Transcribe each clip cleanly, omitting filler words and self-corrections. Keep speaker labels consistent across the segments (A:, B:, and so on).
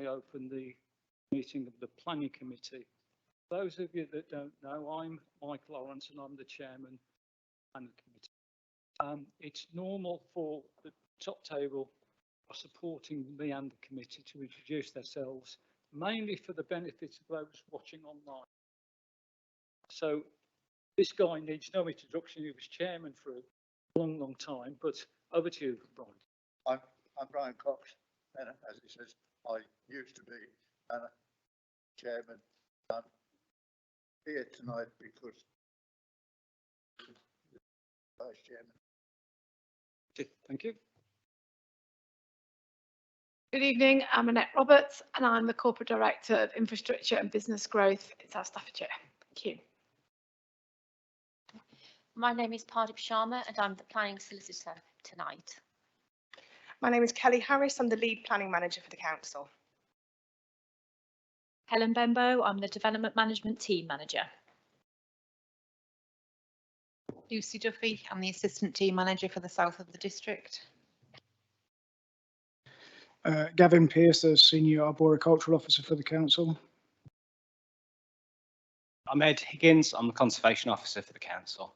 A: I open the meeting of the Planning Committee. For those of you that don't know, I'm Mike Lawrence and I'm the chairman of the Planning Committee. It's normal for the top table supporting me and the committee to introduce themselves, mainly for the benefit of those watching online. So this guy needs no introduction. He was chairman for a long time, but over to you, Brian.
B: I'm Brian Cox, and as he says, I used to be chairman. I'm here tonight because vice chairman.
A: Thank you.
C: Good evening, I'm Annette Roberts and I'm the Corporate Director of Infrastructure and Business Growth in South Staffordshire. Thank you.
D: My name is Pardip Sharma and I'm the Planning Solicitor tonight.
E: My name is Kelly Harris, I'm the Lead Planning Manager for the Council.
F: Helen Bembo, I'm the Development Management Team Manager.
G: Lucy Duffy, I'm the Assistant Team Manager for the south of the district.
H: Gavin Pearce, the Senior Arboricultural Officer for the Council.
I: I'm Ed Higgins, I'm the Conservation Officer for the Council.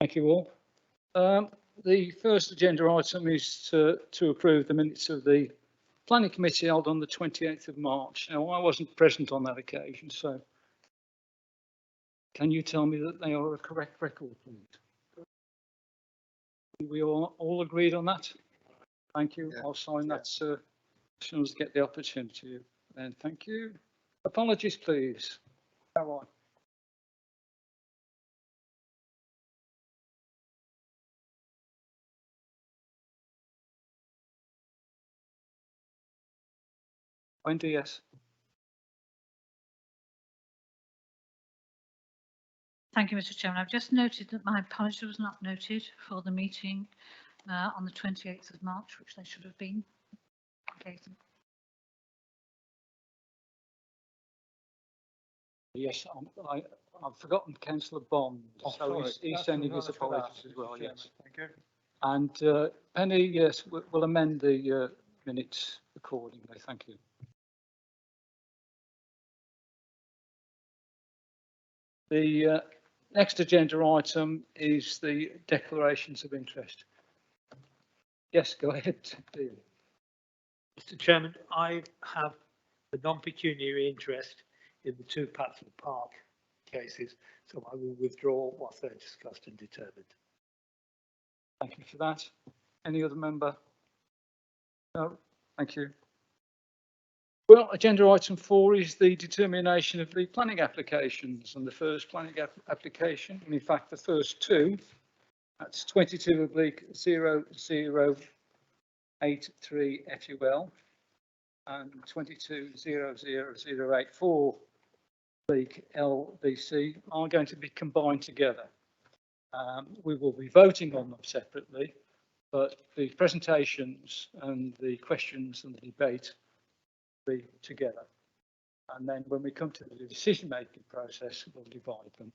A: Thank you all. The first agenda item is to approve the minutes of the Planning Committee held on the 28th of March. Now, I wasn't present on that occasion, so can you tell me that they are a correct record, please? We all agreed on that? Thank you. Yeah. I'll sign that as soon as I get the opportunity. And thank you. Apologies, please. How are you? Wendy, yes.
F: Thank you, Mr. Chairman. I've just noted that my apology was not noted for the meeting on the 28th of March, which they should have been. Okay.
A: Yes, I've forgotten Councillor Bond, so he's sending his apologies as well. Yes.
B: Thank you.
A: And Penny, yes, we'll amend the minutes accordingly. Thank you. The next agenda item is the declarations of interest. Yes, go ahead, David.
J: Mr. Chairman, I have a non-pecuniary interest in the two Patfield Park cases, so I will withdraw what they're discussed and determined.
A: Thank you for that. Any other member? No, thank you. Well, agenda item 4 is the determination of the planning applications, and the first planning application, and in fact the first two, that's 22/0083 FUL and 22/00084 LBC are going to be combined together. We will be voting on them separately, but the presentations and the questions and the debate be together, and then when we come to the decision-making process, we'll divide them.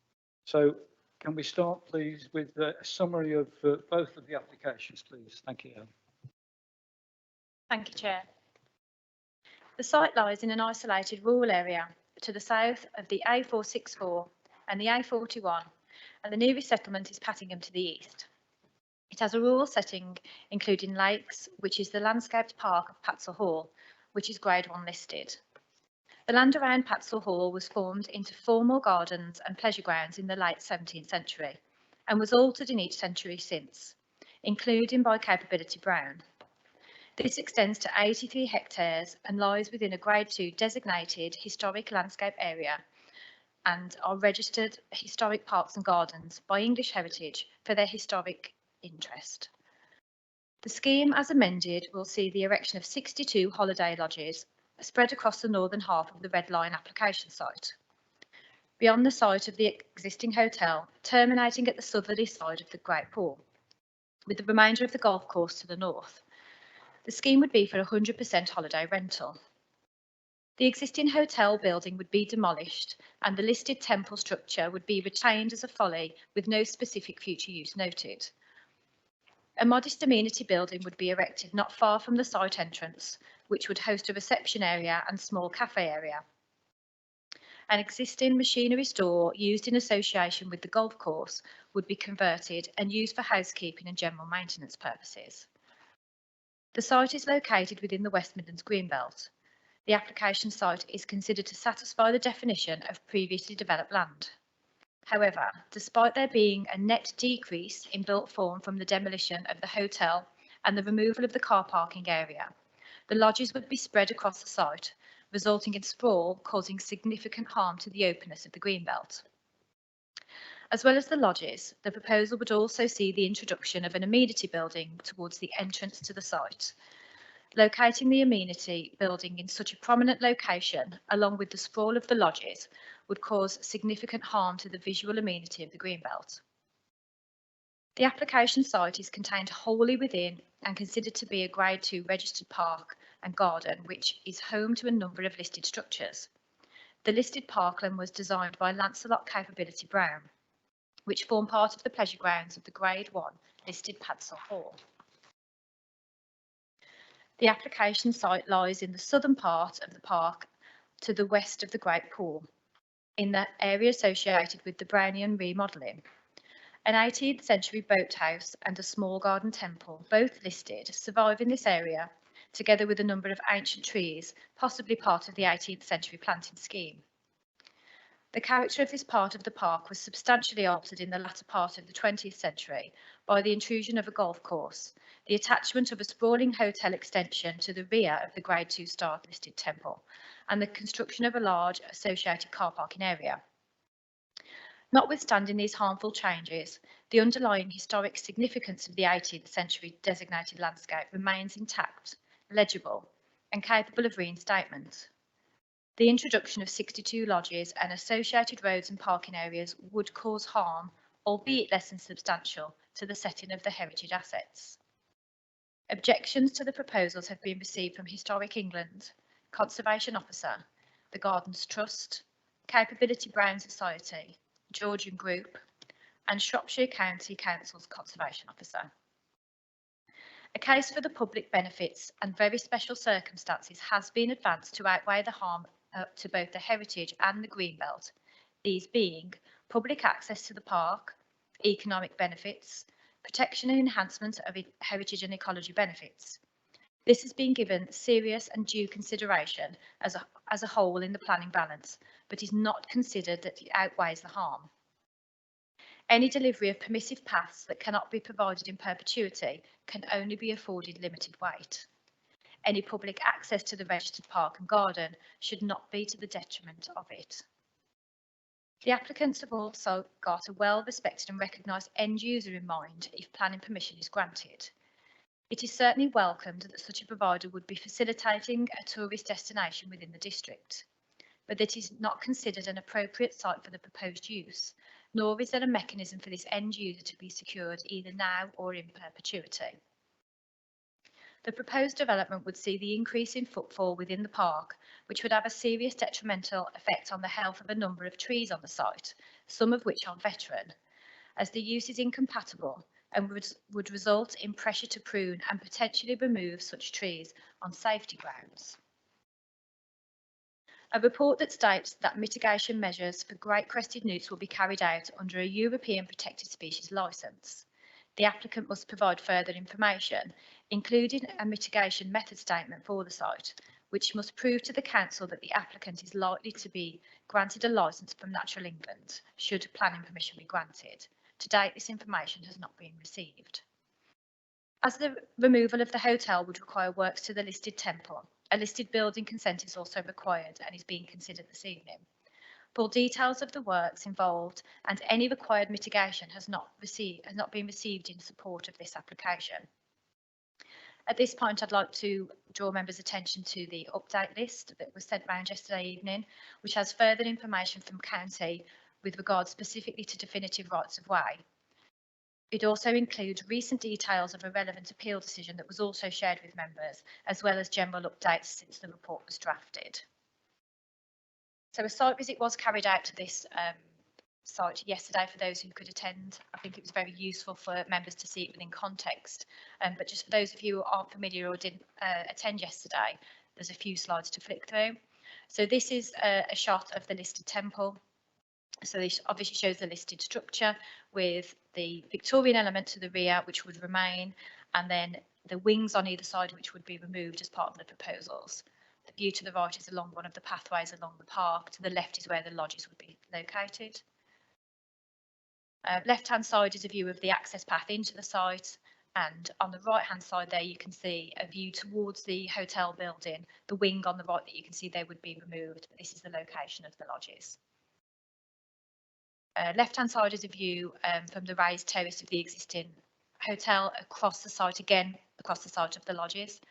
A: So can we start, please, with a summary of both of the applications, please? Thank you.
F: Thank you, Chair. The site lies in an isolated rural area to the south of the A464 and the A41, and the nearest settlement is Pattingham to the east. It has a rural setting, including lakes, which is the landscaped park of Patsall Hall, which is Grade 1 listed. The land around Patsall Hall was formed into formal gardens and pleasure grounds in the late 17th century and was altered in each century since, including by Capability Brown. This extends to 83 hectares and lies within a Grade 2 designated historic landscape area and are registered historic parks and gardens by English Heritage for their historic interest. The scheme, as amended, will see the erection of 62 holiday lodges spread across the northern half of the Red Line application site, beyond the site of the existing hotel, terminating at the southerly side of the Great Pool, with the remainder of the golf course to the north. The scheme would be for 100% holiday rental. The existing hotel building would be demolished and the listed temple structure would be retained as a folly with no specific future use noted. A modest amenity building would be erected not far from the site entrance, which would host a reception area and small cafe area. An existing machinery store used in association with the golf course would be converted and used for housekeeping and general maintenance purposes. The site is located within the West Midlands Greenbelt. The application site is considered to satisfy the definition of previously developed land. However, despite there being a net decrease in built form from the demolition of the hotel and the removal of the car parking area, the lodges would be spread across the site, resulting in sprawl causing significant harm to the openness of the Greenbelt. As well as the lodges, the proposal would also see the introduction of an amenity building towards the entrance to the site. Locating the amenity building in such a prominent location, along with the sprawl of the lodges, would cause significant harm to the visual amenity of the Greenbelt. The application site is contained wholly within and considered to be a Grade 2 registered park and garden, which is home to a number of listed structures. The listed parkland was designed by Lancelot Capability Brown, which form part of the pleasure grounds of the Grade 1 listed Padsall Hall. The application site lies in the southern part of the park to the west of the Great Pool, in the area associated with the Brownian remodelling. An 18th century boathouse and a small garden temple, both listed, survive in this area, together with a number of ancient trees, possibly part of the 18th century planting scheme. The character of this part of the park was substantially altered in the latter part of the 20th century by the intrusion of a golf course, the attachment of a sprawling hotel extension to the rear of the Grade 2 star listed temple, and the construction of a large associated car parking area. Notwithstanding these harmful changes, the underlying historic significance of the 18th century designated landscape remains intact, legible, and capable of reinstatement. The introduction of 62 lodges and associated roads and parking areas would cause harm, albeit less than substantial, to the setting of the heritage assets. Objections to the proposals have been received from Historic England, Conservation Officer, the Gardens Trust, Capability Brown Society, Georgian Group, and Shropshire County Council's Conservation Officer. A case for the public benefits and very special circumstances has been advanced to outweigh the harm to both the heritage and the Greenbelt, these being public access to the park, economic benefits, protection and enhancement of heritage and ecology benefits. This has been given serious and due consideration as a whole in the planning balance, but is not considered that it outweighs the harm. Any delivery of permissive paths that cannot be provided in perpetuity can only be afforded limited weight. Any public access to the registered park and garden should not be to the detriment of it. The applicants have also got a well-respected and recognised end user in mind if planning permission is granted. It is certainly welcomed that such a provider would be facilitating a tourist destination within the district, but that is not considered an appropriate site for the proposed use, nor is there a mechanism for this end user to be secured either now or in perpetuity. The proposed development would see the increase in footfall within the park, which would have a serious detrimental effect on the health of a number of trees on the site, some of which are veteran, as the use is incompatible and would result in pressure to prune and potentially remove such trees on safety grounds. A report that states that mitigation measures for great crested newts will be carried out under a European Protected Species licence. The applicant must provide further information, including a mitigation method statement for the site, which must prove to the council that the applicant is likely to be granted a licence from Natural England, should planning permission be granted. To date, this information has not been received. As the removal of the hotel would require works to the listed temple, a listed building consent is also required and is being considered this evening. Full details of the works involved and any required mitigation has not been received in support of this application. At this point, I'd like to draw members' attention to the update list that was sent round yesterday evening, which has further information from County with regard specifically to definitive rights of way. It also includes recent details of a relevant appeal decision that was also shared with members, as well as general updates since the report was drafted. So a site visit was carried out to this site yesterday for those who could attend. I think it was very useful for members to see it within context. But just for those of you who aren't familiar or didn't attend yesterday, there's a few slides to flick through. So this is a shot of the listed temple. So this obviously shows the listed structure with the Victorian element to the rear, which would remain, and then the wings on either side, which would be removed as part of the proposals. The view to the right is along one of the pathways along the park. To the left is where the lodges would be located. Left-hand side is a view of the access path into the site, and on the right-hand side there you can see a view towards the hotel building. The wing on the right that you can see there would be removed. This is the location of the lodges. Left-hand side is a view from the raised terrace of the existing hotel across the site, again across the site of the lodges.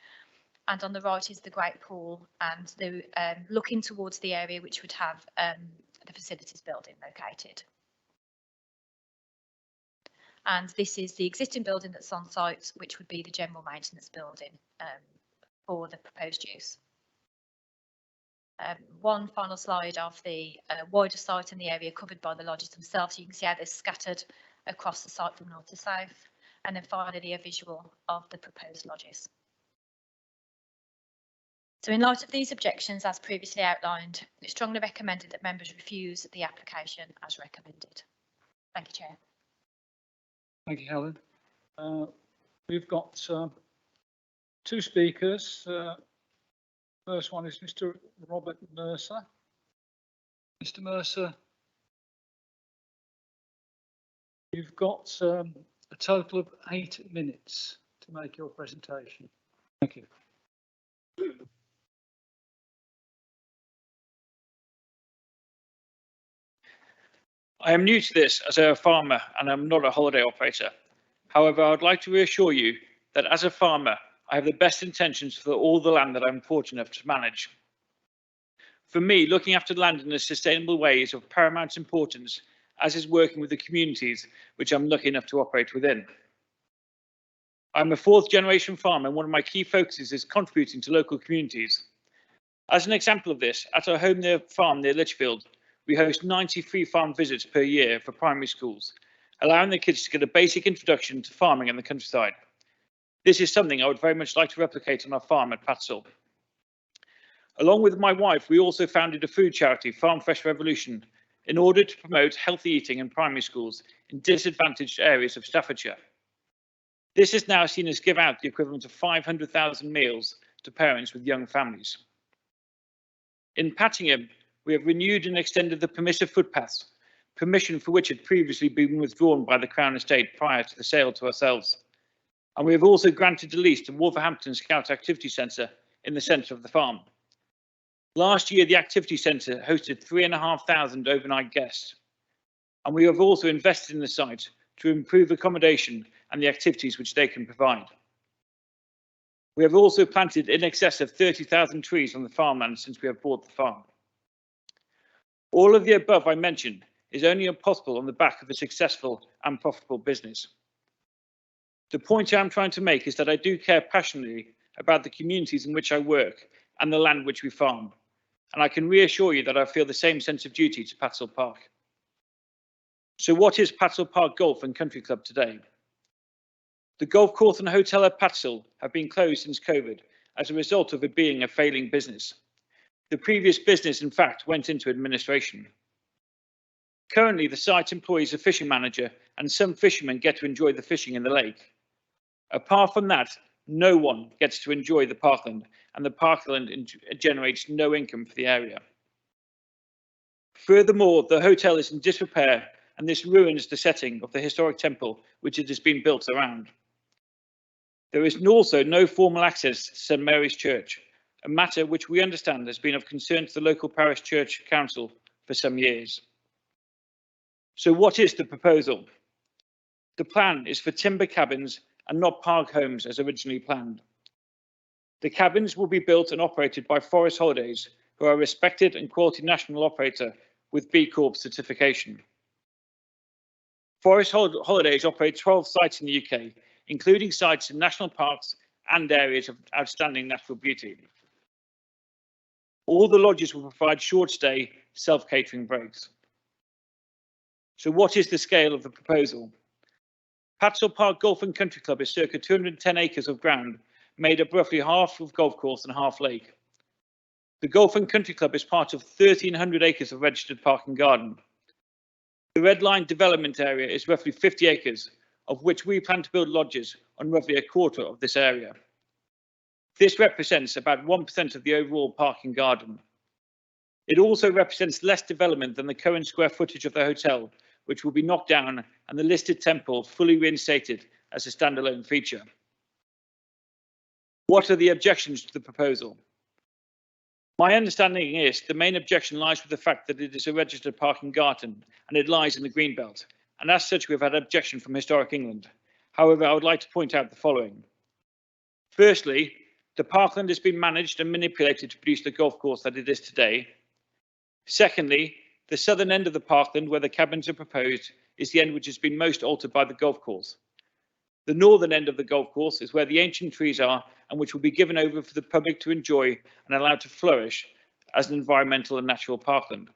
F: And on the right is the Great Pool, and the looking towards the area which would have the facilities building located. And this is the existing building that's on site, which would be the general maintenance building for the proposed use. One final slide of the wider site and the area covered by the lodges themselves. So you can see how they're scattered across the site from north to south. And then finally a visual of the proposed lodges. So in light of these objections, as previously outlined, it's strongly recommended that members refuse the application as recommended. Thank you, Chair.
A: Thank you, Helen. We've got two speakers. First one is Mr. Robert Mercer. Mr. Mercer, you've got a total of 8 minutes to make your presentation. Thank you.
K: I am new to this as a farmer and I'm not a holiday operator. However, I would like to reassure you that as a farmer, I have the best intentions for all the land that I'm fortunate enough to manage. For me, looking after land in a sustainable way is of paramount importance, as is working with the communities which I'm lucky enough to operate within. I'm a fourth generation farmer and one of my key focuses is contributing to local communities. As an example of this, at our home farm near Lichfield, we host 93 farm visits per year for primary schools, allowing the kids to get a basic introduction to farming in the countryside. This is something I would very much like to replicate on our farm at Patsall. Along with my wife, we also founded a food charity, Farm Fresh Revolution, in order to promote healthy eating in primary schools in disadvantaged areas of Staffordshire. This is now seen as give out the equivalent of 500,000 meals to parents with young families. In Pattingham, we have renewed and extended the permissive footpaths, permission for which had previously been withdrawn by the Crown Estate prior to the sale to ourselves. And we have also granted a lease to Wolverhampton Scout Activity Centre in the centre of the farm. Last year, the Activity Centre hosted 3,500 overnight guests. And we have also invested in the site to improve accommodation and the activities which they can provide. We have also planted in excess of 30,000 trees on the farmland since we have bought the farm. All of the above I mentioned is only possible on the back of a successful and profitable business. The point I'm trying to make is that I do care passionately about the communities in which I work and the land which we farm, and I can reassure you that I feel the same sense of duty to Patsall Park. So what is Patsall Park Golf and Country Club today? The golf course and hotel at Patsall have been closed since COVID as a result of it being a failing business. The previous business, in fact, went into administration. Currently, the site employs a fishing manager and some fishermen get to enjoy the fishing in the lake. Apart from that, no one gets to enjoy the parkland, and the parkland generates no income for the area. Furthermore, the hotel is in disrepair, and this ruins the setting of the historic temple which it has been built around. There is also no formal access to St Mary's Church, a matter which we understand has been of concern to the local parish church council for some years. So what is the proposal? The plan is for timber cabins and not park homes as originally planned. The cabins will be built and operated by Forest Holidays, who are a respected and quality national operator with B Corp certification. Forest Holidays operate 12 sites in the UK, including sites in national parks and areas of outstanding natural beauty. All the lodges will provide short stay self-catering breaks. So what is the scale of the proposal? Patsell Park Golf and Country Club is circa 210 acres of ground, made up roughly half of golf course and half lake. The Golf and Country Club is part of 1,300 acres of registered park and garden. The Red Line development area is roughly 50 acres, of which we plan to build lodges on roughly a quarter of this area. This represents about 1% of the overall park and garden. It also represents less development than the current square footage of the hotel, which will be knocked down and the listed temple fully reinstated as a standalone feature. What are the objections to the proposal? My understanding is the main objection lies with the fact that it is a registered park and garden and it lies in the Greenbelt, and as such we have had objection from Historic England. However, I would like to point out the following. Firstly, the parkland has been managed and manipulated to produce the golf course that it is today. Secondly, the southern end of the parkland where the cabins are proposed is the end which has been most altered by the golf course. The northern end of the golf course is where the ancient trees are and which will be given over for the public to enjoy and allowed to flourish as an environmental and natural parkland.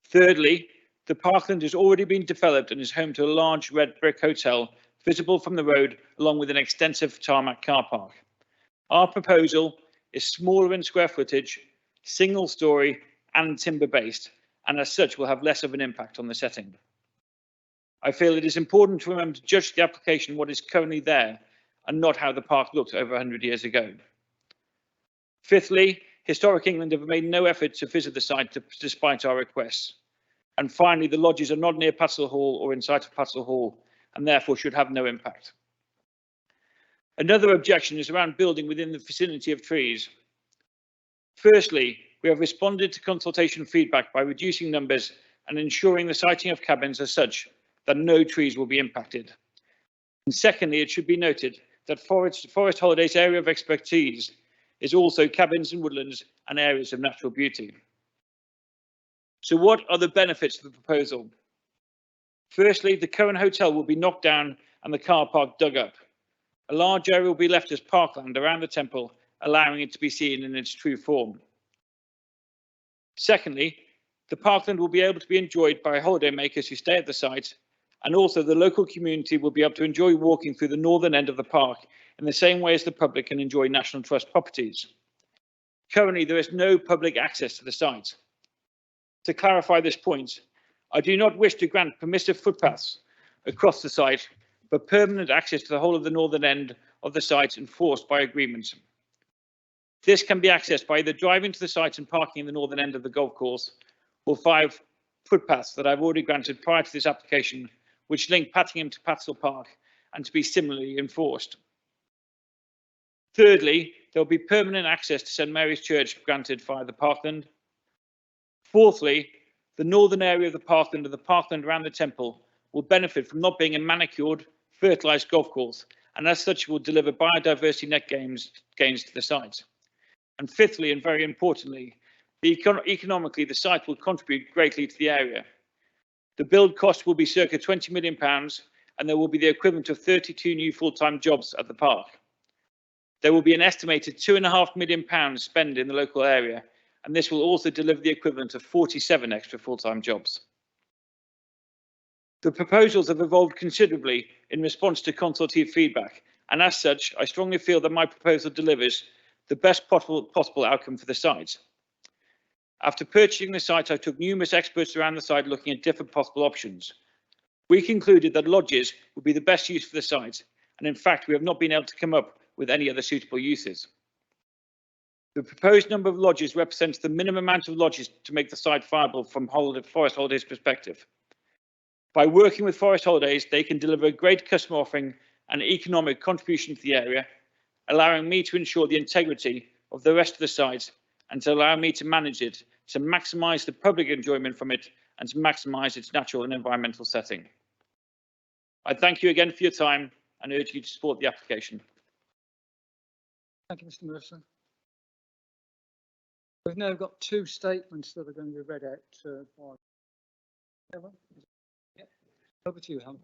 K: Thirdly, the parkland has already been developed and is home to a large red brick hotel visible from the road along with an extensive tarmac car park. Our proposal is smaller in square footage, single story and timber based, and as such will have less of an impact on the setting. I feel it is important to remember to judge the application what is currently there and not how the park looked over 100 years ago. Fifthly, Historic England have made no effort to visit the site despite our requests. And finally, the lodges are not near Patsell Hall or in sight of Patsell Hall and therefore should have no impact. Another objection is around building within the vicinity of trees. Firstly, we have responded to consultation feedback by reducing numbers and ensuring the siting of cabins as such that no trees will be impacted. And secondly, it should be noted that Forest Holidays' area of expertise is also cabins and woodlands and areas of natural beauty. So what are the benefits of the proposal? Firstly, the current hotel will be knocked down and the car park dug up. A large area will be left as parkland around the temple, allowing it to be seen in its true form. Secondly, the parkland will be able to be enjoyed by holidaymakers who stay at the site, and also the local community will be able to enjoy walking through the northern end of the park in the same way as the public can enjoy National Trust properties. Currently, there is no public access to the site. To clarify this point, I do not wish to grant permissive footpaths across the site, but permanent access to the whole of the northern end of the site enforced by agreement. This can be accessed by either driving to the site and parking in the northern end of the golf course, or 5 footpaths that I've already granted prior to this application, which link Pattingham to Patsell Park and to be similarly enforced. Thirdly, there will be permanent access to St Mary's Church granted via the parkland. Fourthly, the northern area of the parkland and the parkland around the temple will benefit from not being a manicured, fertilised golf course, and as such will deliver biodiversity net gains to the site. And fifthly, and very importantly, economically, the site will contribute greatly to the area. The build cost will be circa £20 million, and there will be the equivalent of 32 new full-time jobs at the park. There will be an estimated £2.5 million spent in the local area, and this will also deliver the equivalent of 47 extra full-time jobs. The proposals have evolved considerably in response to consultative feedback, and as such, I strongly feel that my proposal delivers the best possible outcome for the site. After purchasing the site, I took numerous experts around the site looking at different possible options. We concluded that lodges would be the best use for the site, and in fact, we have not been able to come up with any other suitable uses. The proposed number of lodges represents the minimum amount of lodges to make the site viable from Forest Holidays' perspective. By working with Forest Holidays, they can deliver a great customer offering and economic contribution to the area, allowing me to ensure the integrity of the rest of the site and to allow me to manage it to maximise the public enjoyment from it and to maximise its natural and environmental setting. I thank you again for your time and urge you to support the application.
A: Thank you, Mr. Mercer. We've now got 2 statements that are going to be read out by Helen. Yeah. Over to you, Helen.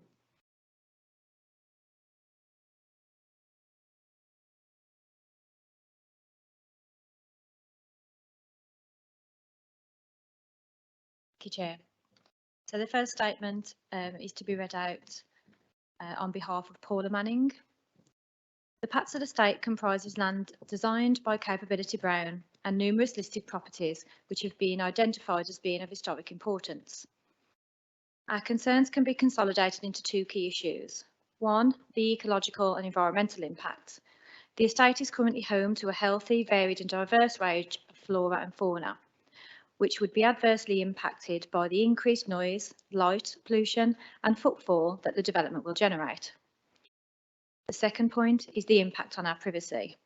F: Thank you, Chair. So the first statement is to be read out on behalf of Paula Manning. The Patsel estate comprises land designed by Capability Brown and numerous listed properties which have been identified as being of historic importance. Our concerns can be consolidated into two key issues. One, the ecological and environmental impact. The estate is currently home to a healthy, varied and diverse range of flora and fauna, which would be adversely impacted by the increased noise, light, pollution and footfall that the development will generate. The second point is the impact on our privacy.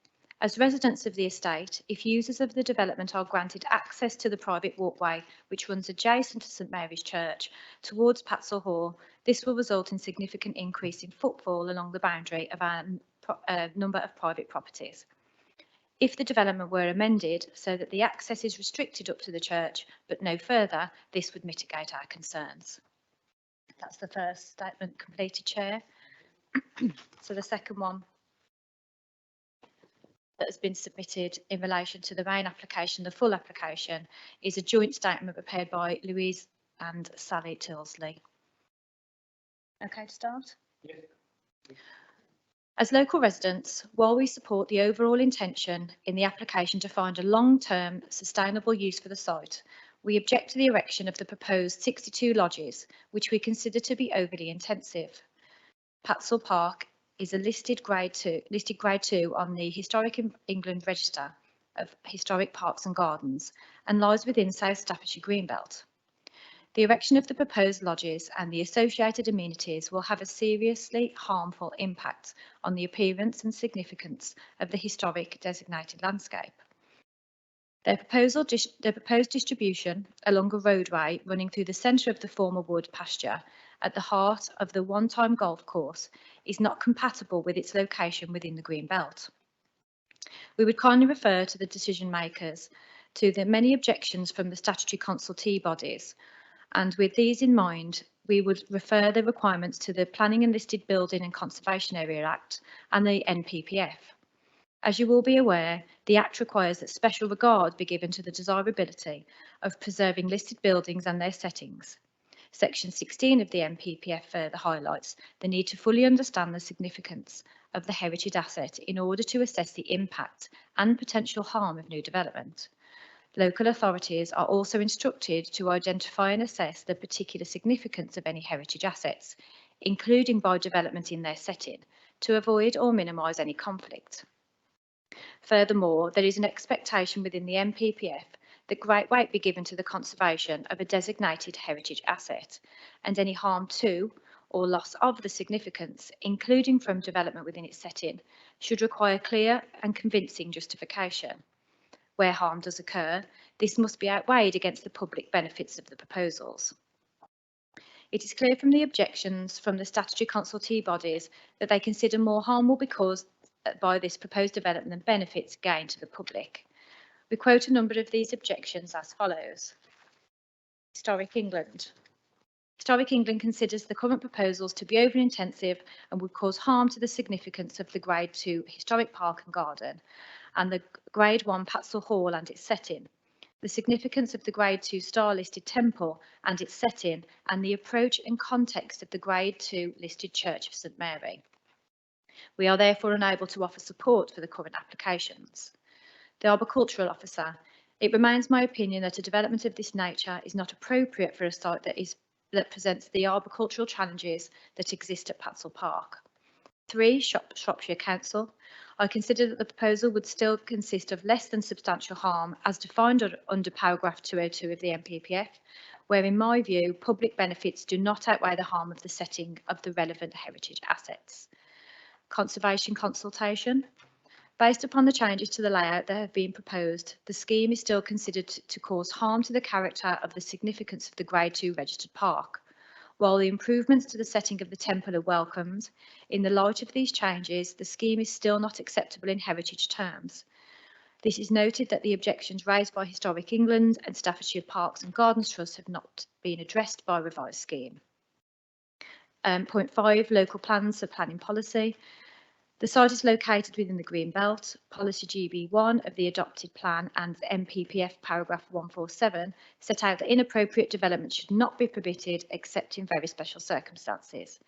F: As residents of the estate, if users of the development are granted access to the private walkway which runs adjacent to St Mary's Church towards Patsel Hall, this will result in significant increase in footfall along the boundary of our number of private properties. If the development were amended so that the access is restricted up to the church but no further, this would mitigate our concerns. That's the first statement completed, Chair. So the second one that has been submitted in relation to the main application, the full application, is a joint statement prepared by Louise and Sally Tilsley. Okay to start?
A: Yes.
F: As local residents, while we support the overall intention in the application to find a long-term sustainable use for the site, we object to the erection of the proposed 62 lodges, which we consider to be overly intensive. Patsel Park is a listed grade 2 on the Historic England Register of Historic Parks and Gardens and lies within South Staffordshire Greenbelt. The erection of the proposed lodges and the associated amenities will have a seriously harmful impact on the appearance and significance of the historic designated landscape. Their proposed distribution along a roadway running through the centre of the former wood pasture at the heart of the one-time golf course is not compatible with its location within the green belt. We would kindly refer to the decision makers to the many objections from the statutory consultee bodies, and with these in mind, we would refer the requirements to the Planning and Listed Building and Conservation Area Act and the NPPF. As you will be aware, the Act requires that special regard be given to the desirability of preserving listed buildings and their settings. Section 16 of the NPPF further highlights the need to fully understand the significance of the heritage asset in order to assess the impact and potential harm of new development. Local authorities are also instructed to identify and assess the particular significance of any heritage assets, including by development in their setting, to avoid or minimise any conflict. Furthermore, there is an expectation within the NPPF that great weight be given to the conservation of a designated heritage asset, and any harm to or loss of the significance, including from development within its setting, should require clear and convincing justification. Where harm does occur, this must be outweighed against the public benefits of the proposals. It is clear from the objections from the statutory consultee bodies that they consider more harm will be caused by this proposed development than benefits gained to the public. We quote a number of these objections as follows. Historic England. Historic England considers the current proposals to be over-intensive and would cause harm to the significance of the Grade 2 Historic Park and Garden and the Grade 1 Patsel Hall and its setting, the significance of the Grade 2 star-listed temple and its setting, and the approach and context of the Grade 2 listed Church of St Mary. We are therefore unable to offer support for the current applications. The Arboricultural Officer. It remains my opinion that a development of this nature is not appropriate for a site that presents the arboricultural challenges that exist at Patsel Park. 3. Shropshire Council. I consider that the proposal would still consist of less than substantial harm as defined under paragraph 202 of the NPPF, where in my view public benefits do not outweigh the harm of the setting of the relevant heritage assets. Conservation consultation. Based upon the changes to the layout that have been proposed, the scheme is still considered to cause harm to the character of the significance of the Grade 2 registered park. While the improvements to the setting of the temple are welcomed, in the light of these changes, the scheme is still not acceptable in heritage terms. This is noted that the objections raised by Historic England and Staffordshire Parks and Gardens Trust have not been addressed by a revised scheme. Point 5, local plans for planning policy. The site is located within the Green Belt. Policy GB1 of the adopted plan and the MPPF paragraph 147 set out that inappropriate development should not be permitted except in very special circumstances.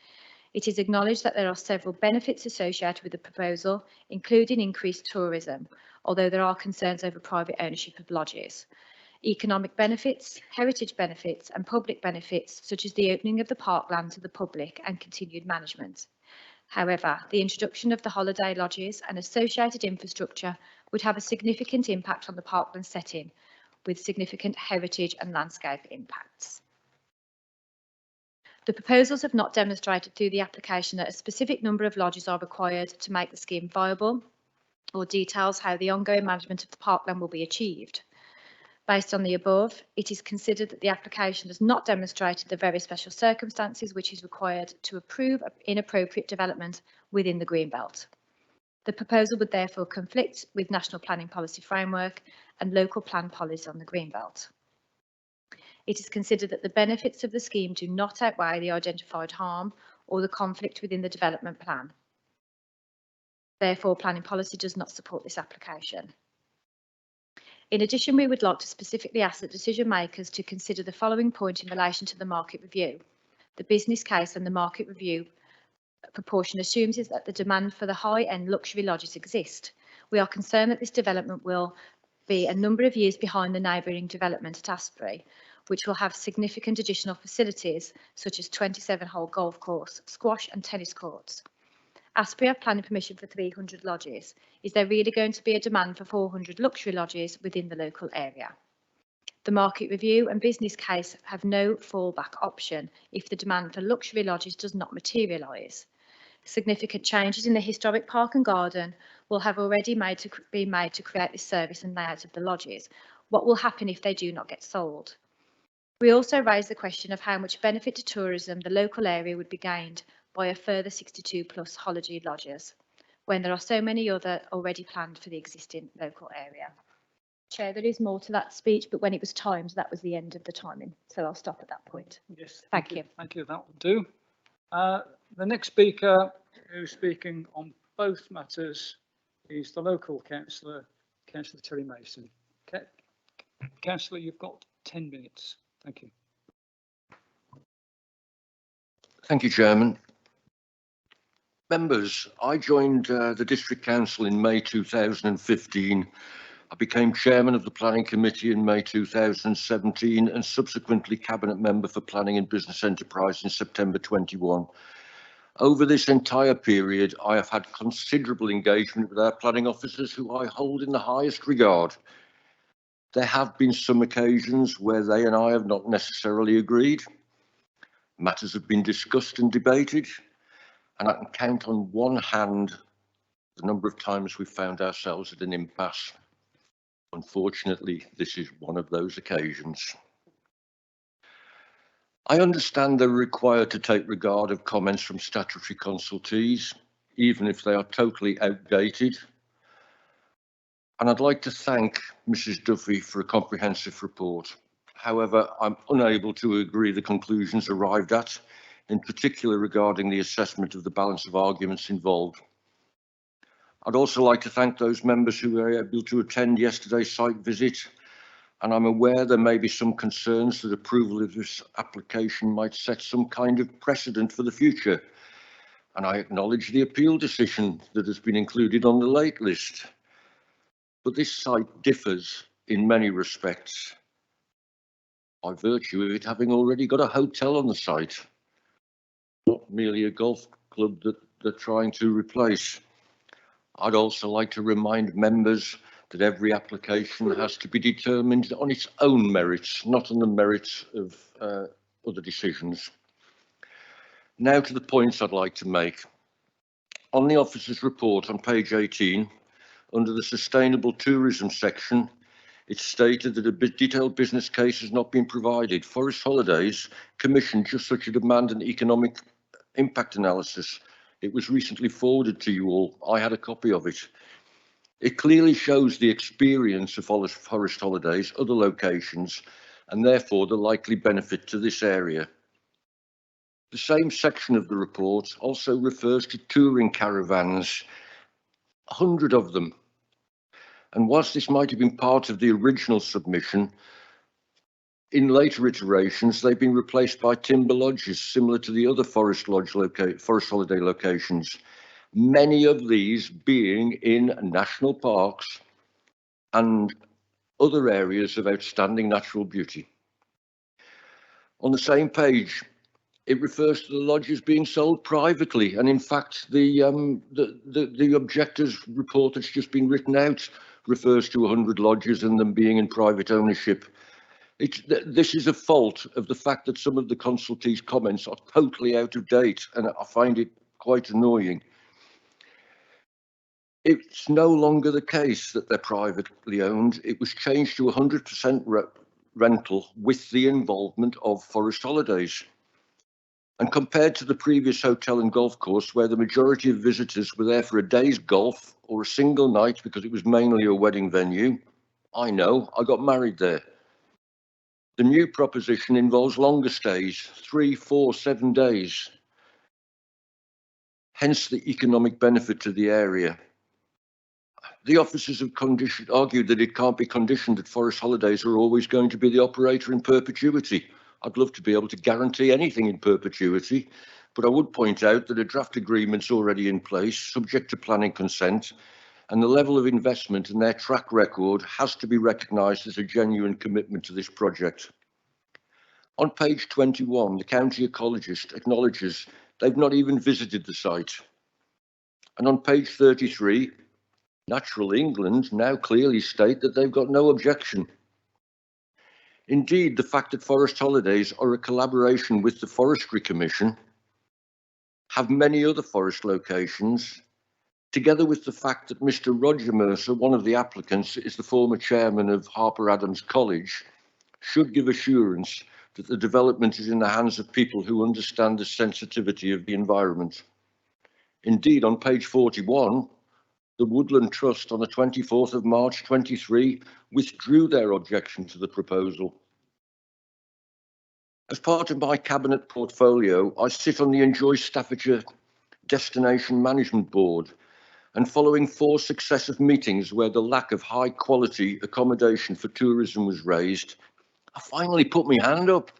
F: It is acknowledged that there are several benefits associated with the proposal, including increased tourism, although there are concerns over private ownership of lodges. Economic benefits, heritage benefits and public benefits such as the opening of the parkland to the public and continued management. However, the introduction of the holiday lodges and associated infrastructure would have a significant impact on the parkland setting, with significant heritage and landscape impacts. The proposals have not demonstrated through the application that a specific number of lodges are required to make the scheme viable, or details how the ongoing management of the parkland will be achieved. Based on the above, it is considered that the application has not demonstrated the very special circumstances which is required to approve inappropriate development within the Greenbelt. The proposal would therefore conflict with National Planning Policy Framework and local plan policy on the Greenbelt. It is considered that the benefits of the scheme do not outweigh the identified harm or the conflict within the development plan. Therefore, planning policy does not support this application. In addition, we would like to specifically ask the decision makers to consider the following point in relation to the market review. The business case and the market review proportion assumes is that the demand for the high-end luxury lodges exist. We are concerned that this development will be a number of years behind the neighbouring development at Asbury, which will have significant additional facilities such as 27-hole golf course, squash and tennis courts. Asbury have planning permission for 300 lodges. Is there really going to be a demand for 400 luxury lodges within the local area? The market review and business case have no fallback option if the demand for luxury lodges does not materialise. Significant changes in the historic park and garden will have already been made to create this service and layout of the lodges. What will happen if they do not get sold? We also raise the question of how much benefit to tourism the local area would be gained by a further 62 plus holiday lodges, when there are so many other already planned for the existing local area. Chair, there is more to that speech, but when it was timed, that was the end of the timing. So I'll stop at that point.
A: Yes.
F: Thank you.
A: Thank you. That will do. The next speaker who's speaking on both matters is the local councillor, Councillor Terry Mason. Okay. Councillor, you've got 10 minutes. Thank you.
L: Thank you, Chairman. Members, I joined the District Council in May 2015. I became Chairman of the Planning Committee in May 2017 and subsequently Cabinet Member for Planning and Business Enterprise in September 21. Over this entire period, I have had considerable engagement with our planning officers who I hold in the highest regard. There have been some occasions where they and I have not necessarily agreed. Matters have been discussed and debated, and I can count on one hand the number of times we've found ourselves at an impasse. Unfortunately, this is one of those occasions. I understand they're required to take regard of comments from statutory consultees, even if they are totally outdated. And I'd like to thank Mrs. Duffy for a comprehensive report. However, I'm unable to agree the conclusions arrived at, in particular regarding the assessment of the balance of arguments involved. I'd also like to thank those members who were able to attend yesterday's site visit, and I'm aware there may be some concerns that approval of this application might set some kind of precedent for the future. And I acknowledge the appeal decision that has been included on the late list. But this site differs in many respects, by virtue of it having already got a hotel on the site, not merely a golf club that they're trying to replace. I'd also like to remind members that every application has to be determined on its own merits, not on the merits of other decisions. Now to the points I'd like to make. On the officer's report on page 18, under the Sustainable Tourism section, it's stated that a detailed business case has not been provided. Forest Holidays commissioned just such a demand and economic impact analysis. It was recently forwarded to you all. I had a copy of it. It clearly shows the experience of Forest Holidays, other locations, and therefore the likely benefit to this area. The same section of the report also refers to touring caravans, 100 of them. And whilst this might have been part of the original submission, in later iterations, they've been replaced by timber lodges, similar to the other forest holiday locations, many of these being in national parks and other areas of outstanding natural beauty. On the same page, it refers to the lodges being sold privately, and in fact, the objector's report that's just been written out refers to 100 lodges and them being in private ownership. This is a fault of the fact that some of the consultees' comments are totally out of date, and I find it quite annoying. It's no longer the case that they're privately owned. It was changed to 100% rental with the involvement of Forest Holidays. And compared to the previous hotel and golf course, where the majority of visitors were there for a day's golf or a single night because it was mainly a wedding venue, I know, I got married there. The new proposition involves longer stays, 3, 4, 7 days. Hence the economic benefit to the area. The officers have argued that it can't be conditioned that Forest Holidays are always going to be the operator in perpetuity. I'd love to be able to guarantee anything in perpetuity, but I would point out that a draft agreement's already in place, subject to planning consent, and the level of investment and their track record has to be recognised as a genuine commitment to this project. On page 21, the county ecologist acknowledges they've not even visited the site. And on page 33, Natural England now clearly state that they've got no objection. Indeed, the fact that Forest Holidays are a collaboration with the Forestry Commission, have many other forest locations, together with the fact that Mr. Roger Mercer, one of the applicants, is the former chairman of Harper Adams College, should give assurance that the development is in the hands of people who understand the sensitivity of the environment. Indeed, on page 41, the Woodland Trust on the 24th of March 23 withdrew their objection to the proposal. As part of my cabinet portfolio, I sit on the Enjoy Staffordshire Destination Management Board, and following 4 successive meetings where the lack of high quality accommodation for tourism was raised, I finally put my hand up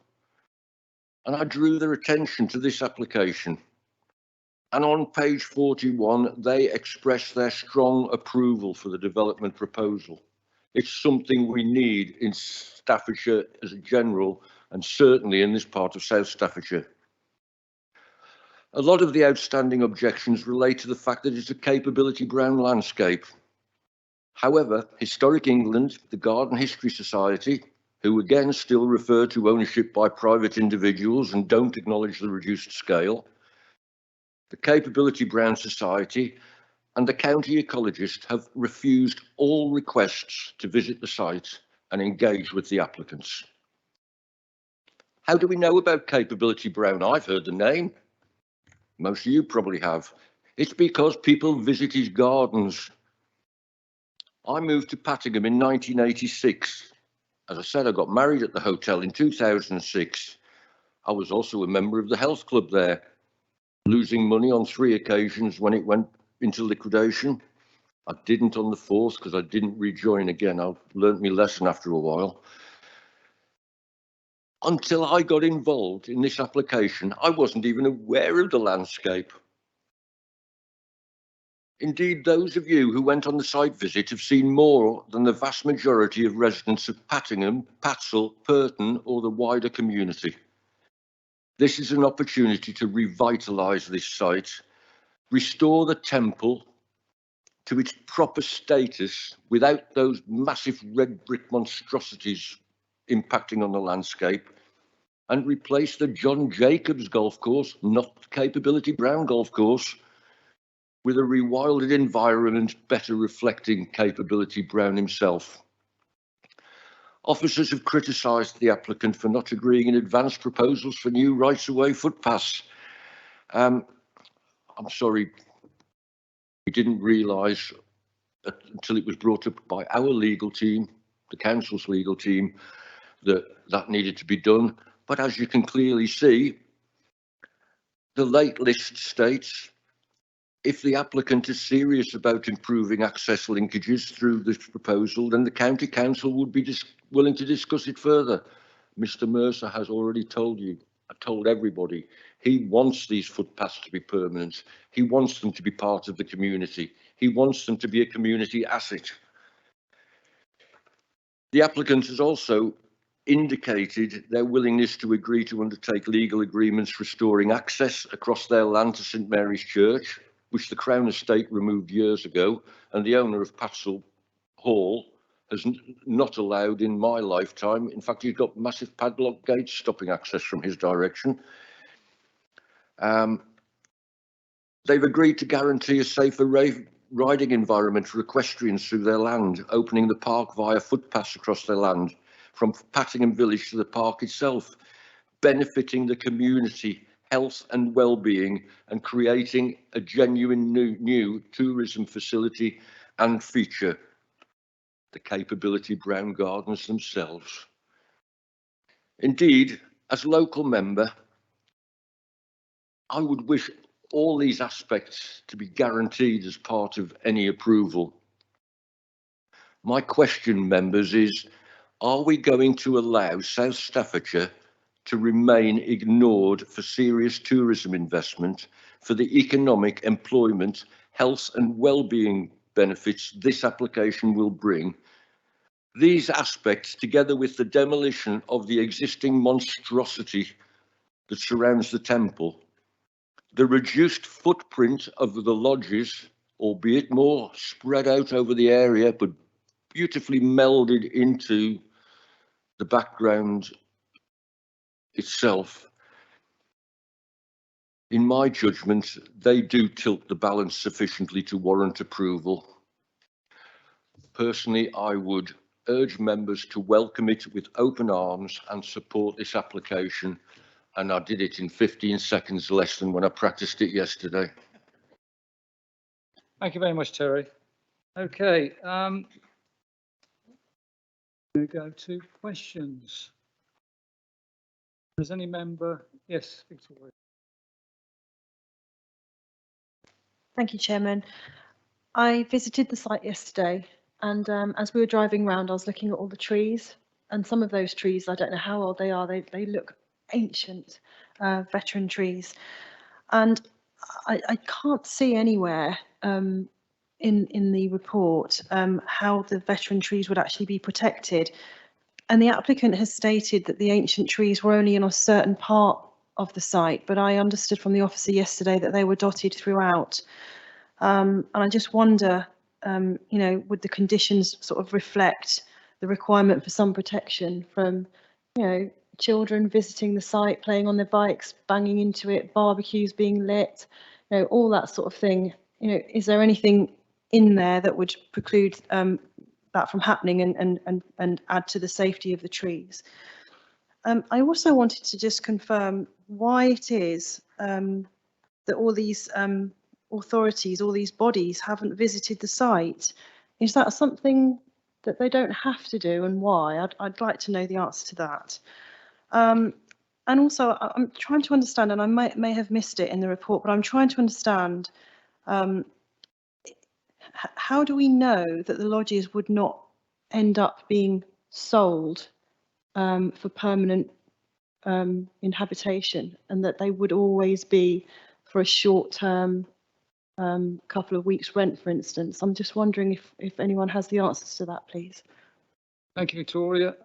L: and I drew their attention to this application. And on page 41, they express their strong approval for the development proposal. It's something we need in Staffordshire as a general, and certainly in this part of South Staffordshire. A lot of the outstanding objections relate to the fact that it's a capability brown landscape. However, Historic England, the Garden History Society, who again still refer to ownership by private individuals and don't acknowledge the reduced scale, the Capability Brown Society and the county ecologist have refused all requests to visit the site and engage with the applicants. How do we know about Capability Brown? I've heard the name. Most of you probably have. It's because people visit his gardens. I moved to Pattingham in 1986. As I said, I got married at the hotel in 2006. I was also a member of the health club there, losing money on 3 occasions when it went into liquidation. I didn't on the 4th because I didn't rejoin again. I learnt my lesson after a while. Until I got involved in this application, I wasn't even aware of the landscape. Indeed, those of you who went on the site visit have seen more than the vast majority of residents of Pattingham, Patsell, Purton, or the wider community. This is an opportunity to revitalise this site, restore the temple to its proper status without those massive red brick monstrosities impacting on the landscape, and replace the John Jacobs golf course, not Capability Brown golf course, with a rewilded environment better reflecting Capability Brown himself. Officers have criticised the applicant for not agreeing in advance proposals for new rights-of-way footpaths. I'm sorry, we didn't realise until it was brought up by our legal team, the council's legal team, that needed to be done. But as you can clearly see, The late list states, if the applicant is serious about improving access linkages through this proposal, then the county council would be willing to discuss it further. Mr. Mercer has already told you, told everybody, he wants these footpaths to be permanent. He wants them to be part of the community. He wants them to be a community asset. The applicant has also indicated their willingness to agree to undertake legal agreements restoring access across their land to St Mary's Church, which the Crown Estate removed years ago, and the owner of Patsell Hall has not allowed in my lifetime. In fact, he's got massive padlock gates stopping access from his direction. They've agreed to guarantee a safer riding environment for equestrians through their land, opening the park via footpaths across their land, from Pattingham Village to the park itself, benefiting the community health and well-being and creating a genuine new tourism facility and feature the capability Brown Gardens themselves. Indeed, as local member, I would wish all these aspects to be guaranteed as part of any approval. My question, members, is, are we going to allow South Staffordshire to remain ignored for serious tourism investment for the economic, employment, health and well-being benefits this application will bring? These aspects, together with the demolition of the existing monstrosity that surrounds the temple, the reduced footprint of the lodges, albeit more spread out over the area, but beautifully melded into the background itself, in my judgment, they do tilt the balance sufficiently to warrant approval. Personally, I would urge members to welcome it with open arms and support this application, and I did it in 15 seconds less than when I practiced it yesterday.
A: Thank you very much, Terry. Okay, we go to questions. Does any member? Yes, Victoria.
M: Thank you, Chairman. I visited the site yesterday, and as we were driving around, I was looking at all the trees, and some of those trees, I don't know how old they are, they look ancient, veteran trees. And I can't see anywhere in the report how the veteran trees would actually be protected. And the applicant has stated that the ancient trees were only in a certain part of the site, but I understood from the officer yesterday that they were dotted throughout. And I just wonder, you know, would the conditions sort of reflect the requirement for some protection from, you know, children visiting the site, playing on their bikes, banging into it, barbecues being lit, you know, all that sort of thing. You know, is there anything in there that would preclude that from happening and add to the safety of the trees? I also wanted to just confirm why it is that all these authorities, all these bodies haven't visited the site. Is that something that they don't have to do, and why? I'd like to know the answer to that. And also, I'm trying to understand, and I may have missed it in the report, but I'm trying to understand how do we know that the lodges would not end up being sold for permanent inhabitation, and that they would always be for a short term, couple of weeks rent, for instance? I'm just wondering if anyone has the answers to that, please.
A: Thank you, Victoria.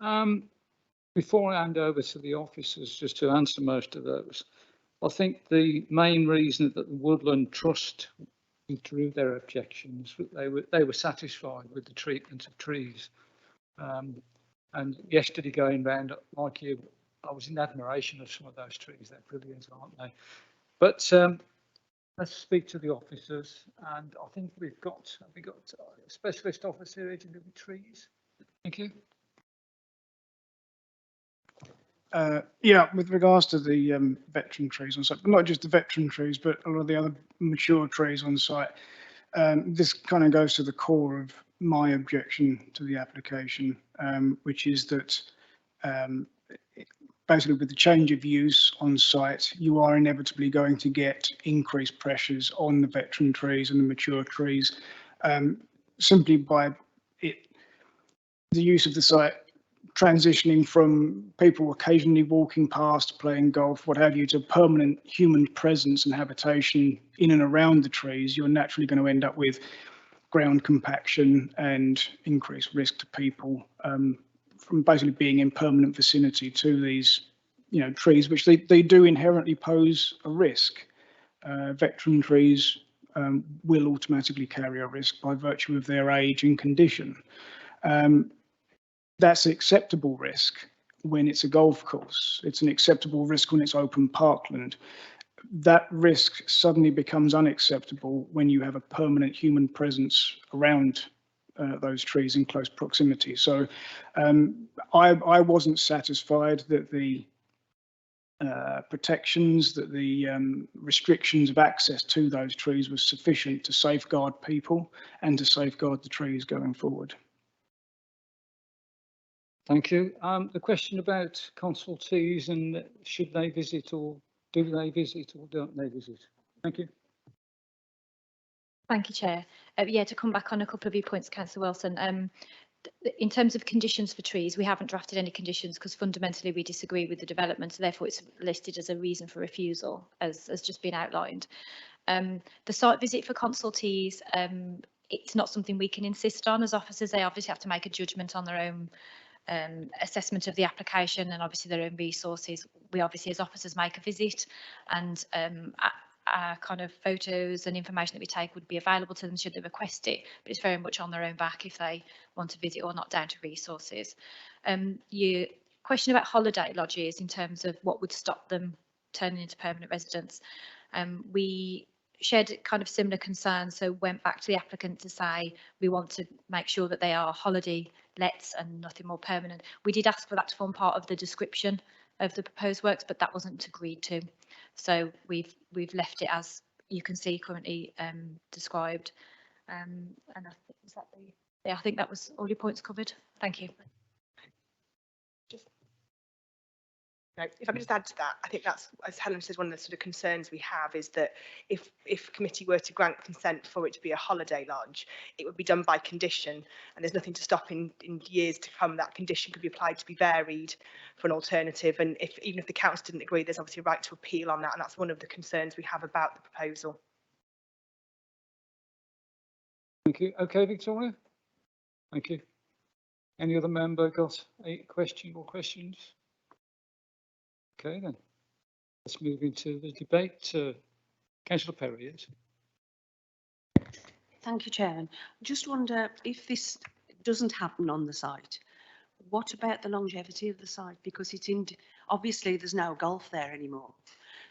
A: Before I hand over to the officers, just to answer most of those, I think the main reason that the Woodland Trust withdrew their objections, they were satisfied with the treatment of trees. And yesterday going round, like you, I was in admiration of some of those trees. They're brilliant, aren't they? But let's speak to the officers, and I think have we got a specialist officer here to do with trees? Thank you.
H: Yeah, with regards to the veteran trees on site, but not just the veteran trees, but a lot of the other mature trees on site. This kind of goes to the core of my objection to the application, which is that basically with the change of use on site, you are inevitably going to get increased pressures on the veteran trees and the mature trees, simply by the use of the site transitioning from people occasionally walking past, playing golf, what have you, to permanent human presence and habitation in and around the trees. You're naturally going to end up with ground compaction and increased risk to people from basically being in permanent vicinity to these, trees, which they do inherently pose a risk. Veteran trees will automatically carry a risk by virtue of their age and condition. That's an acceptable risk when it's a golf course. It's an acceptable risk when it's open parkland. That risk suddenly becomes unacceptable when you have a permanent human presence around those trees in close proximity. So I wasn't satisfied that the protections, that the restrictions of access to those trees was sufficient to safeguard people and to safeguard the trees going forward.
A: Thank you. The question about consultees and should they visit or do they visit or don't they visit? Thank you.
F: Thank you, Chair. Yeah, to come back on a couple of your points, Councillor Wilson. In terms of conditions for trees, we haven't drafted any conditions because fundamentally we disagree with the development, so therefore it's listed as a reason for refusal, as just been outlined. The site visit for consultees, it's not something we can insist on as officers. They obviously have to make a judgment on their own assessment of the application and obviously their own resources. We obviously as officers make a visit, and our kind of photos and information that we take would be available to them should they request it, but it's very much on their own back if they want to visit or not, down to resources. Your question about holiday lodges in terms of what would stop them turning into permanent residents, we shared kind of similar concerns, so went back to the applicant to say we want to make sure that they are holiday lets and nothing more permanent. We did ask for that to form part of the description of the proposed works, but that wasn't agreed to. So we've left it as you can see currently described. And I think, was that the, yeah, I think that was all your points covered. Thank you.
E: If I could just add to that, I think that's, as Helen says, one of the sort of concerns we have is that if committee were to grant consent for it to be a holiday lodge, it would be done by condition, and there's nothing to stop in years to come that condition could be applied to be varied for an alternative. And even if the council didn't agree, there's obviously a right to appeal on that, and that's one of the concerns we have about the proposal.
A: Thank you. Okay, Victoria. Thank you. Any other member got a question or questions? Okay, then let's move into the debate. Councillor Perry, yes.
N: Thank you, Chairman. I just wonder if this doesn't happen on the site, what about the longevity of the site? Because it's obviously there's no golf there anymore.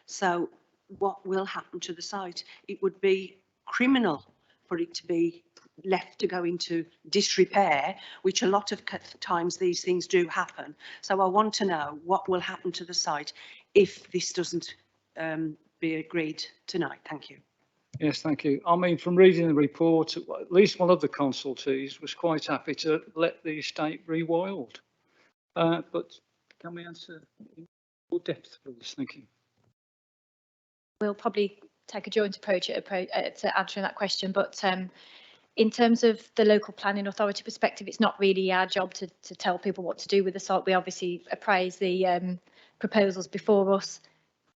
N: So what will happen to the site? It would be criminal for it to be left to go into disrepair, which a lot of times these things do happen. So I want to know what will happen to the site if this doesn't be agreed tonight. Thank you.
A: Yes, thank you. I mean, from reading the report, at least one of the consultees was quite happy to let the estate rewild. But can we answer in more depth, please? Thank you.
F: We'll probably take a joint approach to answering that question, but in terms of the local planning authority perspective, it's not really our job to tell people what to do with the site. We obviously appraise the proposals before us.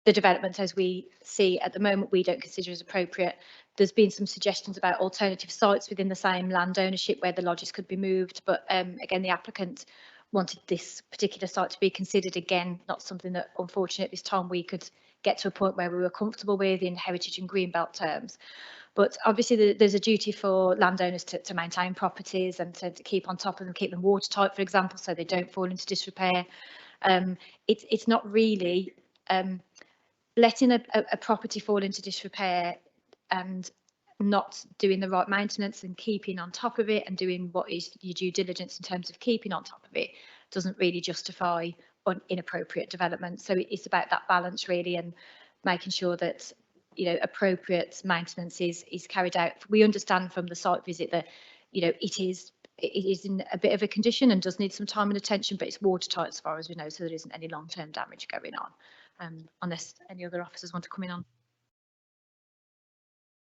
F: The development as we see at the moment, we don't consider as appropriate. There's been some suggestions about alternative sites within the same land ownership where the lodges could be moved, but again, the applicant wanted this particular site to be considered again, not something that unfortunately at this time we could get to a point where we were comfortable with in heritage and greenbelt terms. But obviously there's a duty for landowners to maintain properties and to keep on top of them, keep them watertight, for example, so they don't fall into disrepair. It's not really letting a property fall into disrepair and not doing the right maintenance and keeping on top of it and doing what is your due diligence in terms of keeping on top of it doesn't really justify inappropriate development. So it's about that balance really, and making sure that appropriate maintenance is carried out. We understand from the site visit that it is it is in a bit of a condition and does need some time and attention, but it's watertight as far as we know, so there isn't any long-term damage going on, unless any other officers want to come in on.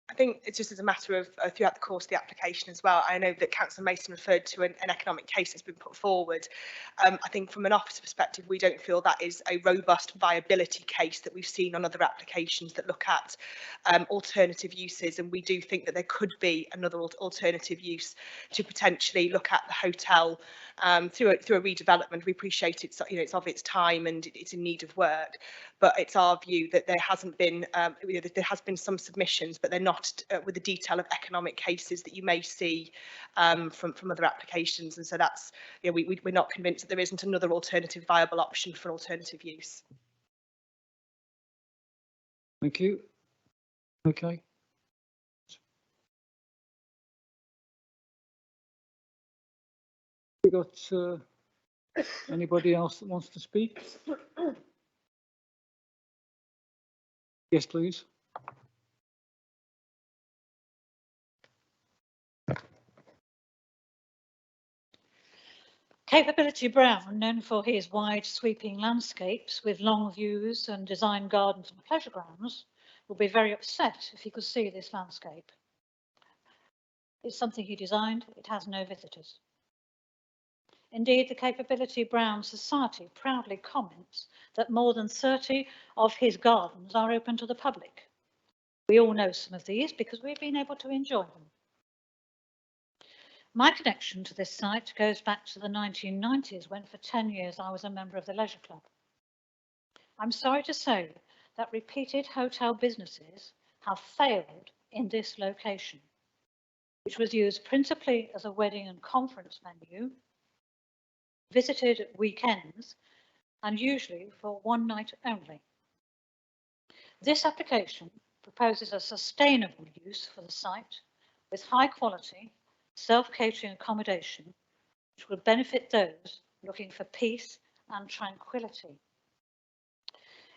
E: I think it's just as a matter of throughout the course of the application as well. I know that Councillor Mason referred to an economic case that's been put forward. I think from an officer perspective, we don't feel that is a robust viability case that we've seen on other applications that look at alternative uses, and we do think that there could be another alternative use to potentially look at the hotel through a redevelopment. We appreciate it's, you know, it's of its time and it's in need of work, but it's our view that there hasn't been, there has been some submissions, but they're not with the detail of economic cases that you may see from other applications, and so that's, you know, we're not convinced that there isn't another alternative viable option for alternative use.
A: Thank you. Okay. We got anybody else that wants to speak? Yes, please.
O: Capability Brown, known for his wide sweeping landscapes with long views and designed gardens and pleasure grounds, would be very upset if he could see this landscape. It's something he designed, it has no visitors. Indeed, the Capability Brown Society proudly comments that more than 30 of his gardens are open to the public. We all know some of these because we've been able to enjoy them. My connection to this site goes back to the 1990s, when for 10 years I was a member of the Leisure Club. I'm sorry to say that repeated hotel businesses have failed in this location, which was used principally as a wedding and conference venue, visited at weekends, and usually for one night only. This application proposes a sustainable use for the site with high quality, self-catering accommodation, which will benefit those looking for peace and tranquility.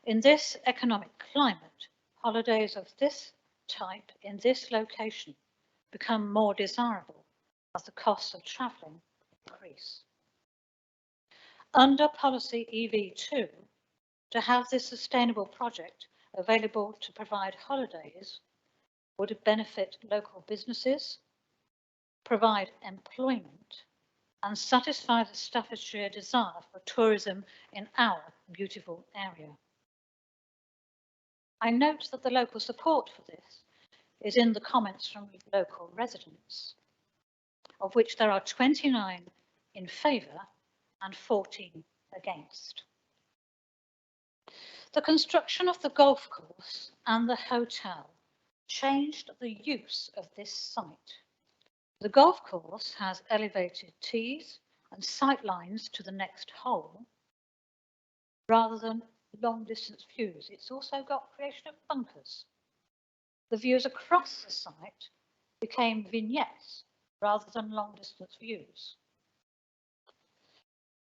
O: In this economic climate, holidays of this type in this location become more desirable as the costs of travelling increase. Under policy EV2, to have this sustainable project available to provide holidays would benefit local businesses, provide employment, and satisfy the Staffordshire desire for tourism in our beautiful area. I note that the local support for this is in the comments from local residents, of which there are 29 in favour and 14 against. The construction of the golf course and the hotel changed the use of this site. The golf course has elevated tees and sight lines to the next hole, rather than long distance views. It's also got creation of bunkers. The views across the site became vignettes rather than long distance views,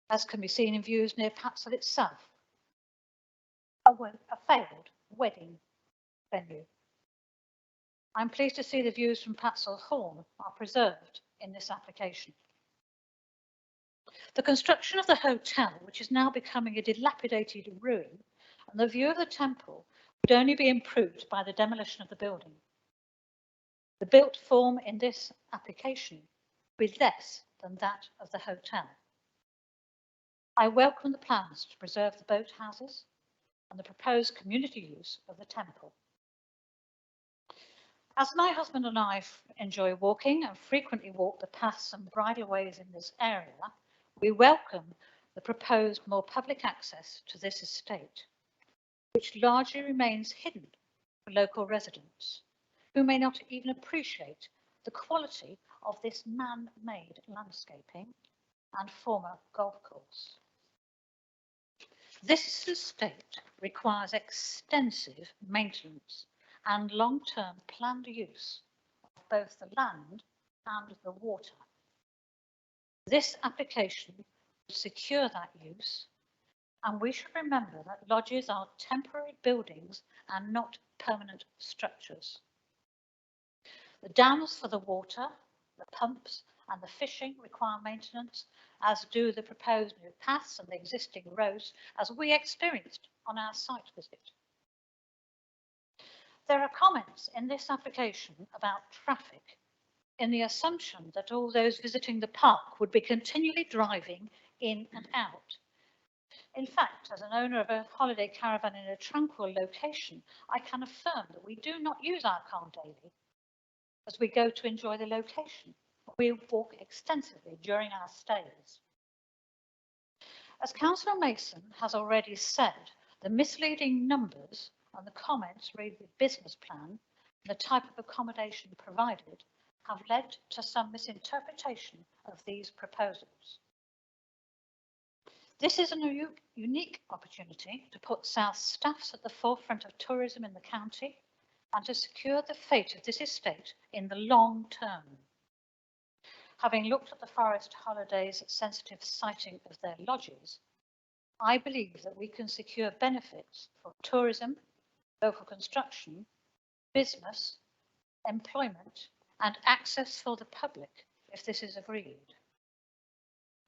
O: as can be seen in views near Patsel itself, a failed wedding venue. I'm pleased to see the views from Patsel Horn are preserved in this application. The construction of the hotel, which is now becoming a dilapidated ruin, and the view of the temple would only be improved by the demolition of the building. The built form in this application will be less than that of the hotel. I welcome the plans to preserve the boathouses and the proposed community use of the temple. As my husband and I enjoy walking and frequently walk the paths and bridleways in this area, we welcome the proposed more public access to this estate, which largely remains hidden for local residents, who may not even appreciate the quality of this man-made landscaping and former golf course. This estate requires extensive maintenance and long-term planned use of both the land and the water. This application will secure that use, and we should remember that lodges are temporary buildings and not permanent structures. The dams for the water, the pumps and the fishing require maintenance, as do the proposed new paths and the existing roads, as we experienced on our site visit. There are comments in this application about traffic, in the assumption that all those visiting the park would be continually driving in and out. In fact, as an owner of a holiday caravan in a tranquil location, I can affirm that we do not use our car daily as we go to enjoy the location. We walk extensively during our stays. As Councillor Mason has already said, the misleading numbers and the comments read the business plan and the type of accommodation provided have led to some misinterpretation of these proposals. This is a unique opportunity to put South staffs at the forefront of tourism in the county and to secure the fate of this estate in the long term. Having looked at the Forest Holidays' sensitive siting of their lodges, I believe that we can secure benefits for tourism, local construction, business, employment, and access for the public if this is agreed.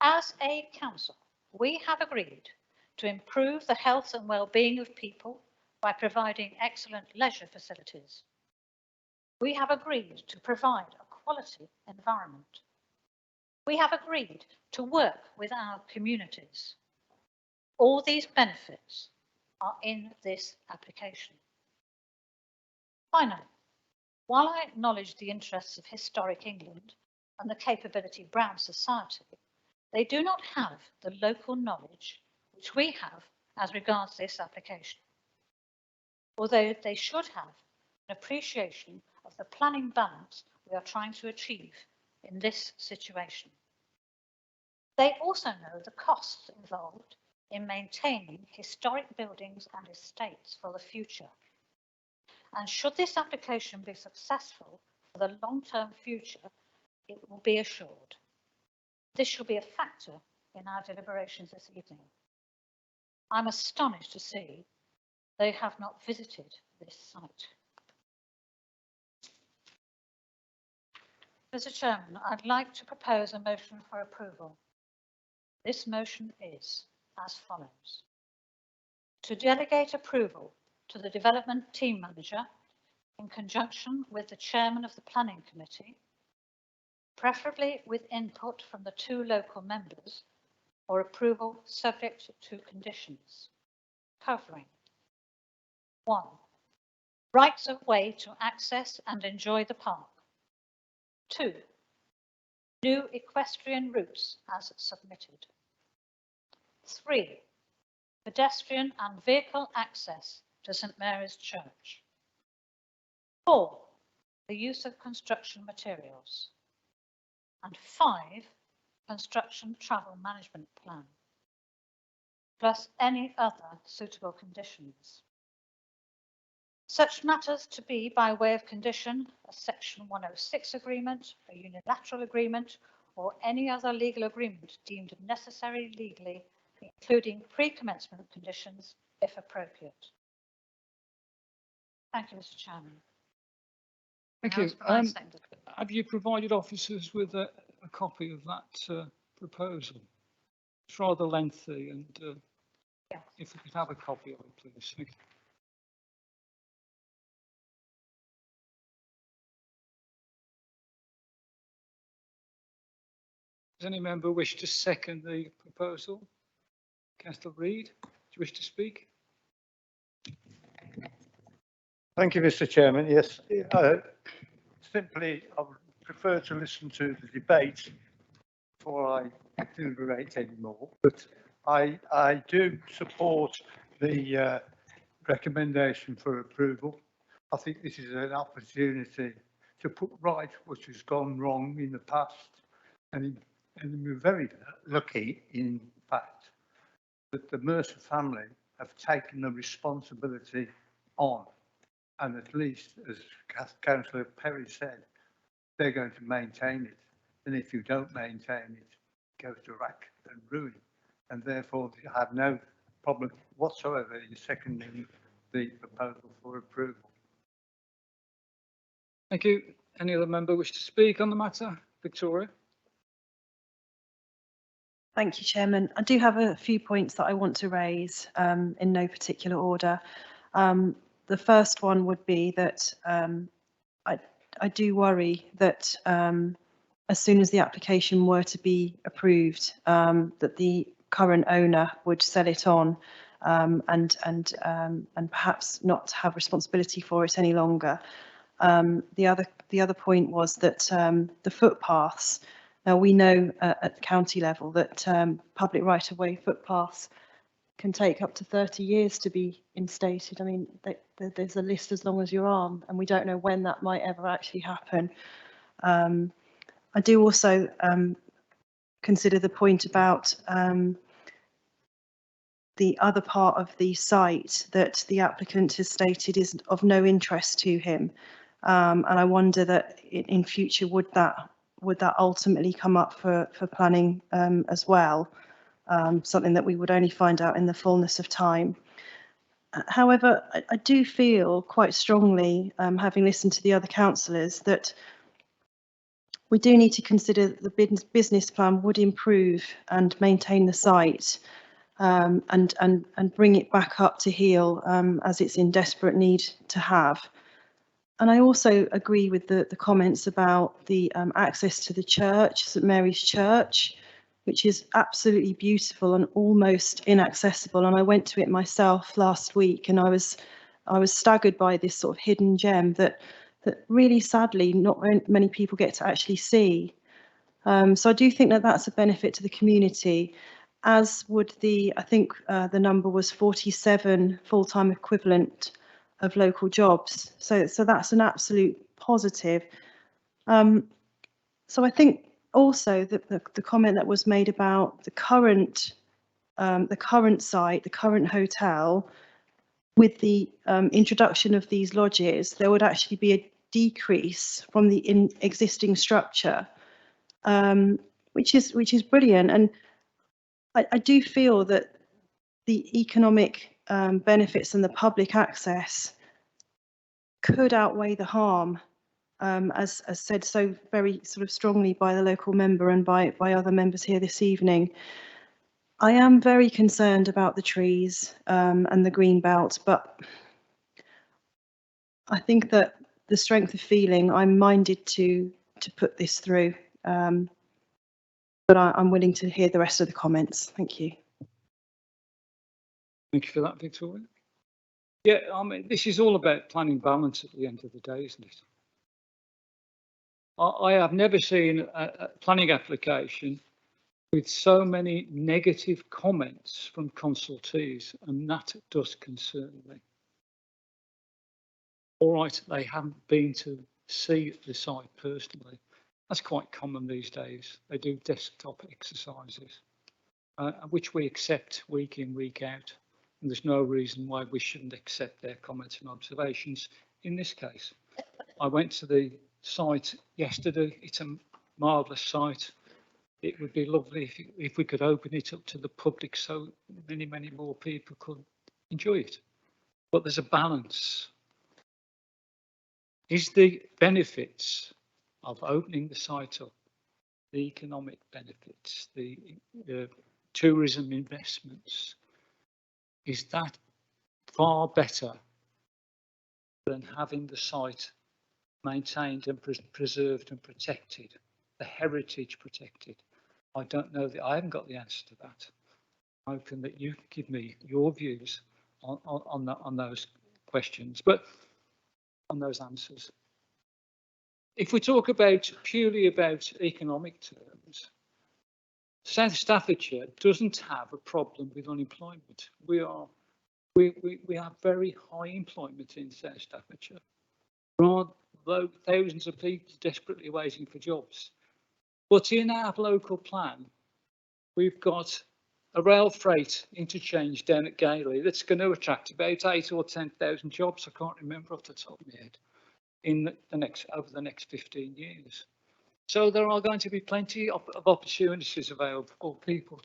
O: As a council, we have agreed to improve the health and well-being of people by providing excellent leisure facilities. We have agreed to provide a quality environment. We have agreed to work with our communities. All these benefits are in this application. Finally, while I acknowledge the interests of Historic England and the capability of Brown Society, they do not have the local knowledge which we have as regards this application, although they should have an appreciation of the planning balance we are trying to achieve in this situation. They also know the costs involved in maintaining historic buildings and estates for the future. And should this application be successful for the long-term future, it will be assured. This shall be a factor in our deliberations this evening. I'm astonished to see they have not visited this site. Mr. Chairman, I'd like to propose a motion for approval. This motion is as follows. To delegate approval to the Development Team Manager in conjunction with the Chairman of the Planning Committee, preferably with input from the 2 local members, or approval subject to conditions, covering 1. Rights of way to access and enjoy the park. 2. New equestrian routes as submitted. 3. Pedestrian and vehicle access to St Mary's Church. 4. The use of construction materials. And 5. Construction travel management plan, plus any other suitable conditions. Such matters to be by way of condition a Section 106 agreement, a unilateral agreement, or any other legal agreement deemed necessary legally, including pre-commencement conditions if appropriate. Thank you, Mr. Chairman.
A: Thank you. Have you provided officers with a copy of that proposal? It's rather lengthy, and
O: yes.
A: If we could have a copy of it, please. Thank you. Does any member wish to second the proposal? Councillor Reid, do you wish to speak?
B: Thank you, Mr. Chairman. Yes, simply I would prefer to listen to the debate before I deliberate anymore. But I do support the recommendation for approval. I think this is an opportunity to put right what has gone wrong in the past, and we're very lucky, in fact, that the Mercer family have taken the responsibility on. And at least, as Councillor Perry said, they're going to maintain it. And if you don't maintain it, it goes to rack and ruin. And therefore, I have no problem whatsoever in seconding the proposal for approval.
A: Thank you. Any other member wish to speak on the matter? Victoria?
M: Thank you, Chairman. I do have a few points that I want to raise in no particular order. The first one would be that I do worry that as soon as the application were to be approved, that the current owner would sell it on and perhaps not have responsibility for it any longer. The other point was that the footpaths. Now we know at the county level that public right-of-way footpaths can take up to 30 years to be instated. I mean, there's a list as long as your arm, and we don't know when that might ever actually happen. I do also consider the point about the other part of the site that the applicant has stated is of no interest to him. And I wonder that in future, would that ultimately come up for planning as well? Something that we would only find out in the fullness of time. However, I do feel quite strongly, having listened to the other councillors, that we do need to consider that the business plan would improve and maintain the site and bring it back up to heel as it's in desperate need to have. And I also agree with the comments about the access to the church, St Mary's Church, which is absolutely beautiful and almost inaccessible. And I went to it myself last week, and I was staggered by this sort of hidden gem that really sadly not many people get to actually see. So I do think that that's a benefit to the community, as would I think the number was 47 full-time equivalent of local jobs. So that's an absolute positive. So I think also the comment that was made about the current site, the current hotel, with the introduction of these lodges, there would actually be a decrease from the existing structure, which is brilliant. And I do feel that the economic benefits and the public access could outweigh the harm, as said so very sort of strongly by the local member and by other members here this evening. I am very concerned about the trees and the green belt, but I think that the strength of feeling, I'm minded to put this through, but I'm willing to hear the rest of the comments. Thank you.
A: Thank you for that, Victoria. Yeah, I mean, this is all about planning balance at the end of the day, isn't it? I have never seen a planning application with so many negative comments from consultees, and that does concern me. All right, they haven't been to see the site personally. That's quite common these days. They do desktop exercises, which we accept week in, week out. And there's no reason why we shouldn't accept their comments and observations in this case. I went to the site yesterday. It's a marvellous site. It would be lovely if we could open it up to the public so many more people could enjoy it. But there's a balance. Is the benefits of opening the site up, the economic benefits, the tourism investments, is that far better than having the site maintained and preserved and protected, the heritage protected? I don't know. I haven't got the answer to that. I'm hoping that you give me your views on those questions, but on those answers. If we talk purely about economic terms, South Staffordshire doesn't have a problem with unemployment. We have very high employment in South Staffordshire. There are thousands of people desperately waiting for jobs. But in our local plan, we've got a rail freight interchange down at Gailey that's going to attract about 8,000 or 10,000 jobs. I can't remember off the top of my head. Over the next 15 years. So there are going to be plenty of opportunities available for people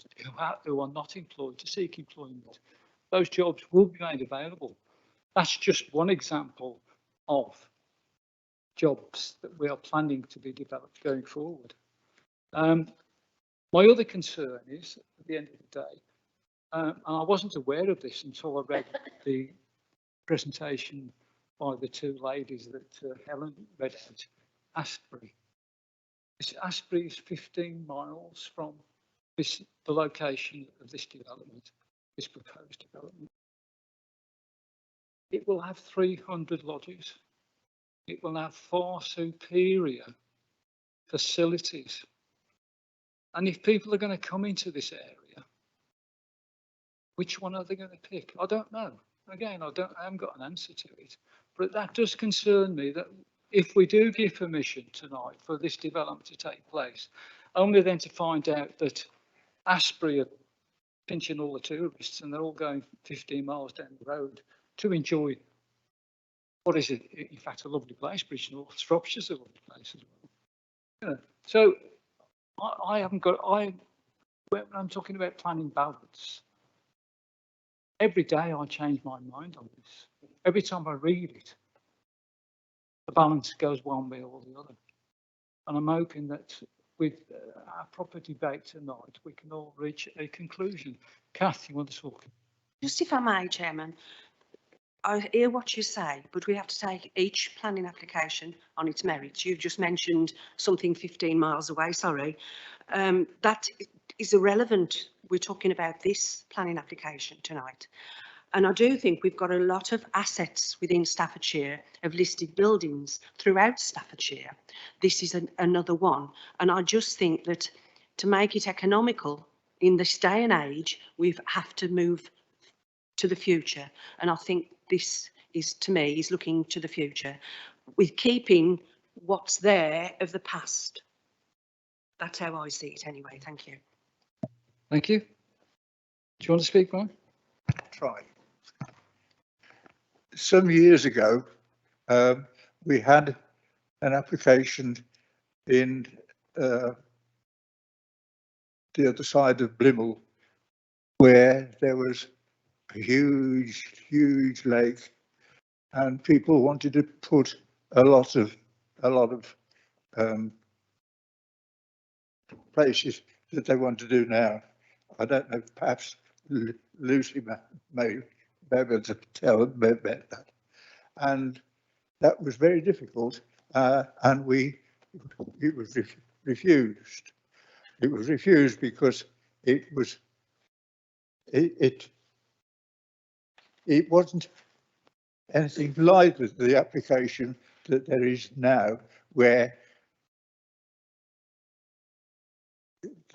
A: who are not employed to seek employment. Those jobs will be made available. That's just one example of jobs that we are planning to be developed going forward. My other concern is, at the end of the day, and I wasn't aware of this until I read the presentation by the two ladies that Helen read out, Asprey. Asprey is 15 miles from the location of this development, this proposed development. It will have 300 lodges. It will have far superior facilities. And if people are going to come into this area, which one are they going to pick? I don't know. Again, I haven't got an answer to it. But that does concern me, that if we do give permission tonight for this development to take place, only then to find out that Asprey are pinching all the tourists and they're all going 15 miles down the road to enjoy what is it, in fact, a lovely place. Bridge North Shropshire's a lovely place as well. Yeah. So I haven't got, when I'm talking about planning balance, every day I change my mind on this. Every time I read it, the balance goes one way or the other. And I'm hoping that with our proper debate tonight, we can all reach a conclusion. Kath, you want to talk?
N: Just if I may, Chairman, I hear what you say, but we have to take each planning application on its merits. You've just mentioned something 15 miles away, sorry. That is irrelevant. We're talking about this planning application tonight. And I do think we've got a lot of assets within Staffordshire of listed buildings throughout Staffordshire. This is another one. And I just think that to make it economical in this day and age, we have to move to the future. And I think this is, to me, is looking to the future with keeping what's there of the past. That's how I see it anyway. Thank you.
A: Thank you. Do you want to speak, Brian?
P: Try. Some years ago, we had an application in the other side of Blimmel where there was a huge lake, and people wanted to put a lot of places that they want to do now. I don't know, perhaps Lucy may be able to tell about that. And that was very difficult, and it was refused. It was refused because it wasn't anything like the application that there is now, where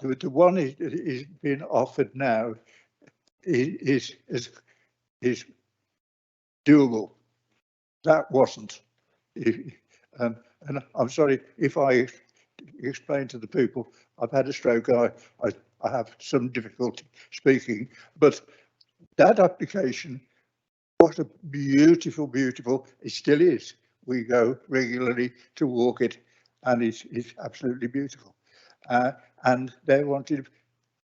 P: the one is being offered now is doable. That wasn't. And I'm sorry if I explain to the people, I've had a stroke. I have some difficulty speaking, but that application, what a beautiful, it still is. We go regularly to walk it, and it's absolutely beautiful. And they wanted,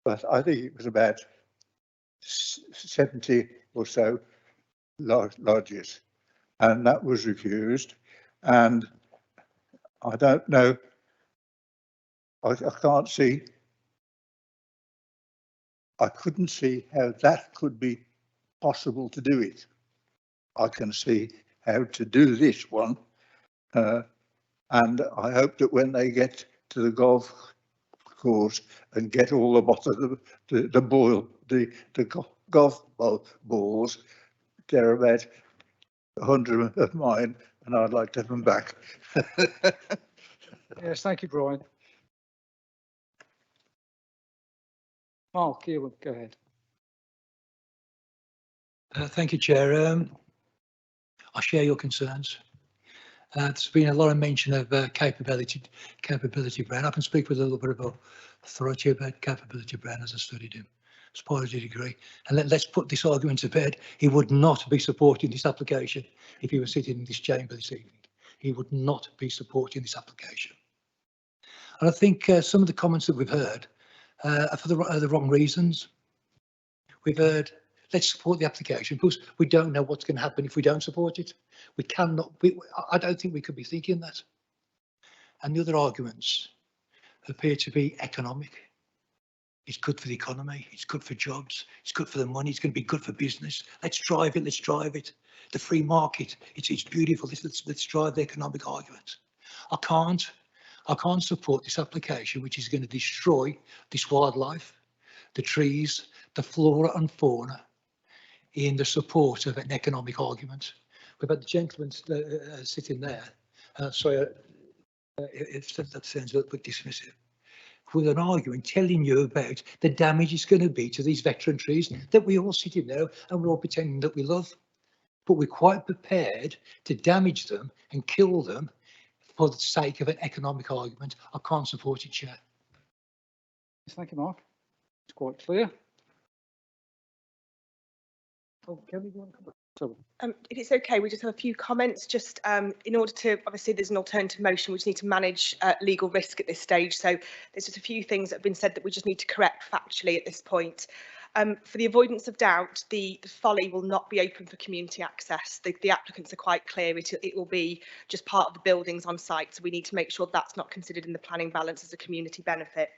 P: but I think it was about 70 or so lodges, and that was refused. And I don't know, I can't see, I couldn't see how that could be possible to do it. I can see how to do this one, and I hope that when they get to the golf course and get all the bottom the golf balls, they're about 100 of mine, and I'd like to have them back.
A: Yes, thank you, Brian. Mark, you go ahead.
Q: Thank you, Chair. I share your concerns. There's been a lot of mention of capability brand. I can speak with a little bit of authority about capability brand as I studied him as part of the degree. And let's put this argument to bed. He would not be supporting this application if he was sitting in this chamber this evening. He would not be supporting this application. And I think some of the comments that we've heard are for the wrong reasons. We've heard, let's support the application because we don't know what's going to happen if we don't support it. We cannot, I don't think we could be thinking that. And the other arguments appear to be economic. It's good for the economy. It's good for jobs. It's good for the money. It's going to be good for business. Let's drive it. Let's drive it. The free market. It's beautiful. Let's drive the economic argument. I can't support this application, which is going to destroy this wildlife, the trees, the flora and fauna, in the support of an economic argument. We've had the gentleman sitting there. Sorry, if that sounds a little bit dismissive. With an argument telling you about the damage it's going to be to these veteran trees that we all sit in there and we're all pretending that we love. But we're quite prepared to damage them and kill them for the sake of an economic argument. I can't support it, Chair.
A: Thank you, Mark. It's quite clear. Oh, Kelly, you want to come back?
E: If it's okay, we just have a few comments, just in order to, obviously there's an alternative motion, we just need to manage legal risk at this stage. So there's just a few things that have been said that we just need to correct factually at this point. For the avoidance of doubt, the folly will not be open for community access. The applicants are quite clear, it will be just part of the buildings on site, so we need to make sure that's not considered in the planning balance as a community benefit.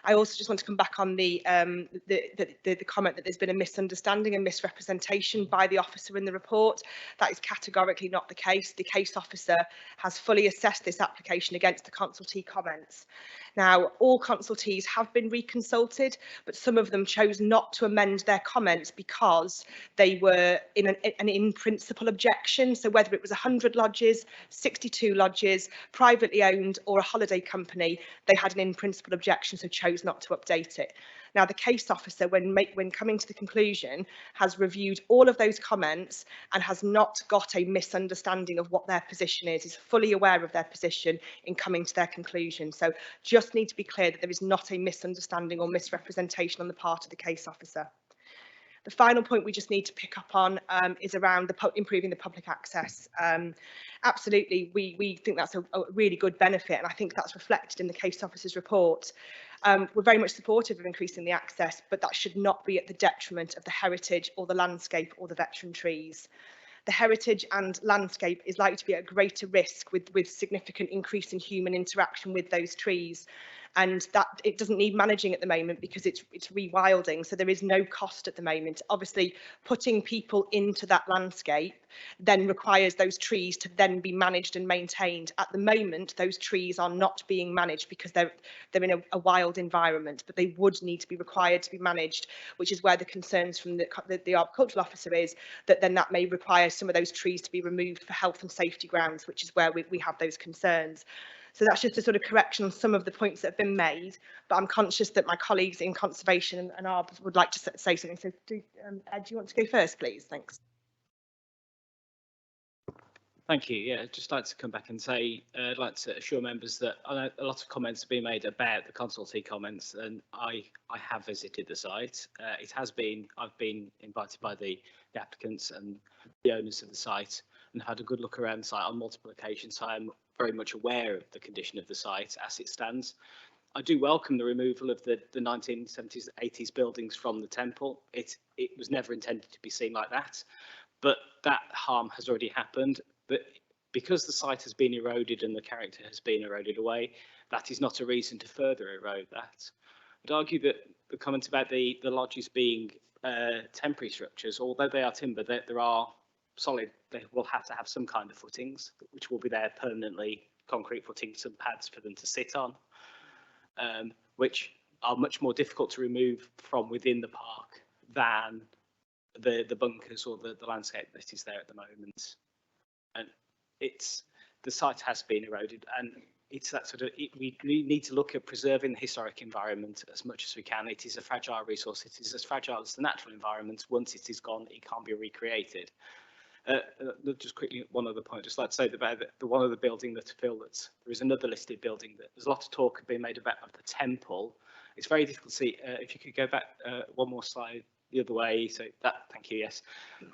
E: I also just want to come back on the comment that there's been a misunderstanding and misrepresentation by the officer in the report. That is categorically not the case. The case officer has fully assessed this application against the consultee comments. Now, all consultees have been reconsulted, but some of them chose not to amend their comments because they were in an in-principle objection. So whether it was 100 lodges, 62 lodges, privately owned or a holiday company, they had an in-principle objection, so chose not to update it. Now, the case officer, when coming to the conclusion, has reviewed all of those comments and has not got a misunderstanding of what their position is fully aware of their position in coming to their conclusion. So just need to be clear that there is not a misunderstanding or misrepresentation on the part of the case officer. The final point we just need to pick up on is around improving the public access. Absolutely, we think that's a really good benefit, and I think that's reflected in the case officer's report. We're very much supportive of increasing the access, but that should not be at the detriment of the heritage or the landscape or the veteran trees. The heritage and landscape is likely to be at greater risk with significant increase in human interaction with those trees. And that it doesn't need managing at the moment because it's rewilding, so there is no cost at the moment. Obviously, putting people into that landscape then requires those trees to then be managed and maintained. At the moment, those trees are not being managed because they're in a wild environment, but they would need to be required to be managed, which is where the concerns from the arboricultural officer is that then that may require some of those trees to be removed for health and safety grounds, which is where we have those concerns. So that's just a sort of correction on some of the points that have been made, but I'm conscious that my colleagues in conservation and arbors would like to say something. So Ed, do you want to go first, please? Thanks.
I: Thank you. Yeah, I'd just like to come back and say, I'd like to assure members that I know a lot of comments have been made about the consultee comments, and I have visited the site. I've been invited by the applicants and the owners of the site and had a good look around the site on multiple occasions. So I'm very much aware of the condition of the site as it stands. I do welcome the removal of the 1970s, 80s buildings from the temple. It was never intended to be seen like that, but that harm has already happened. But because the site has been eroded and the character has been eroded away, that is not a reason to further erode that. I'd argue that the comment about the lodges being temporary structures, although they are timber, there are solid, they will have to have some kind of footings, which will be there permanently, concrete footings and pads for them to sit on, which are much more difficult to remove from within the park than the bunkers or the landscape that is there at the moment. And the site has been eroded, and it's that sort of, we need to look at preserving the historic environment as much as we can. It is a fragile resource. It is as fragile as the natural environment. Once it is gone, it can't be recreated. Just quickly, one other point, just like to say about the one other building that there is another listed building that there's a lot of talk being made about of the temple. It's very difficult to see. If you could go back one more slide the other way, so that, thank you, yes.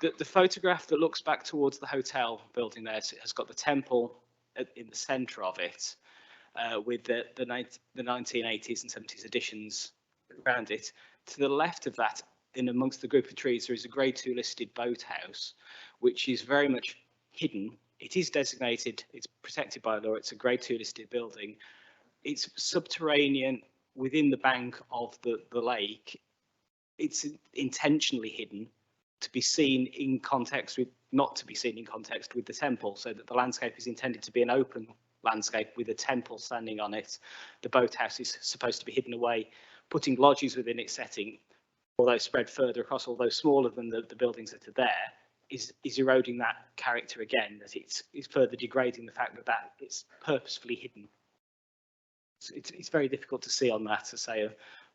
I: The photograph that looks back towards the hotel building there has got the temple in the centre of it, with the 1980s and 70s additions around it. To the left of that, in amongst the group of trees, there is a Grade 2 listed boathouse, which is very much hidden. It is designated, it's protected by law, it's a Grade 2 listed building. It's subterranean within the bank of the lake, it's intentionally hidden to be seen in context with, not to be seen in context with the temple, so that the landscape is intended to be an open landscape with a temple standing on it. The boathouse is supposed to be hidden away, putting lodges within its setting, although spread further across, although smaller than the buildings that are there, is eroding that character again, that it's further degrading the fact that it's purposefully hidden. It's very difficult to see on that, to say,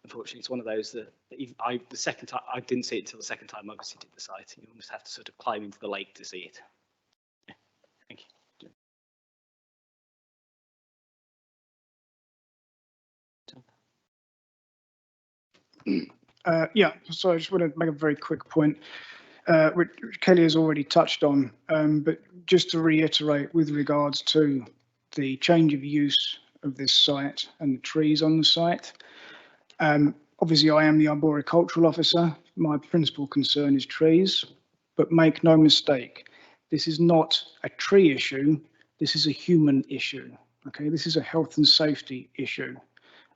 I: unfortunately, it's one of those that the second time, I didn't see it until the second time I visited the site. You almost have to sort of climb into the lake to see it. Yeah. Thank you.
H: Yeah, so I just want to make a very quick point, which Kelly has already touched on, but just to reiterate with regards to the change of use of this site and the trees on the site. Obviously, I am the arboricultural officer. My principal concern is trees, but make no mistake, this is not a tree issue. This is a human issue. Okay, this is a health and safety issue.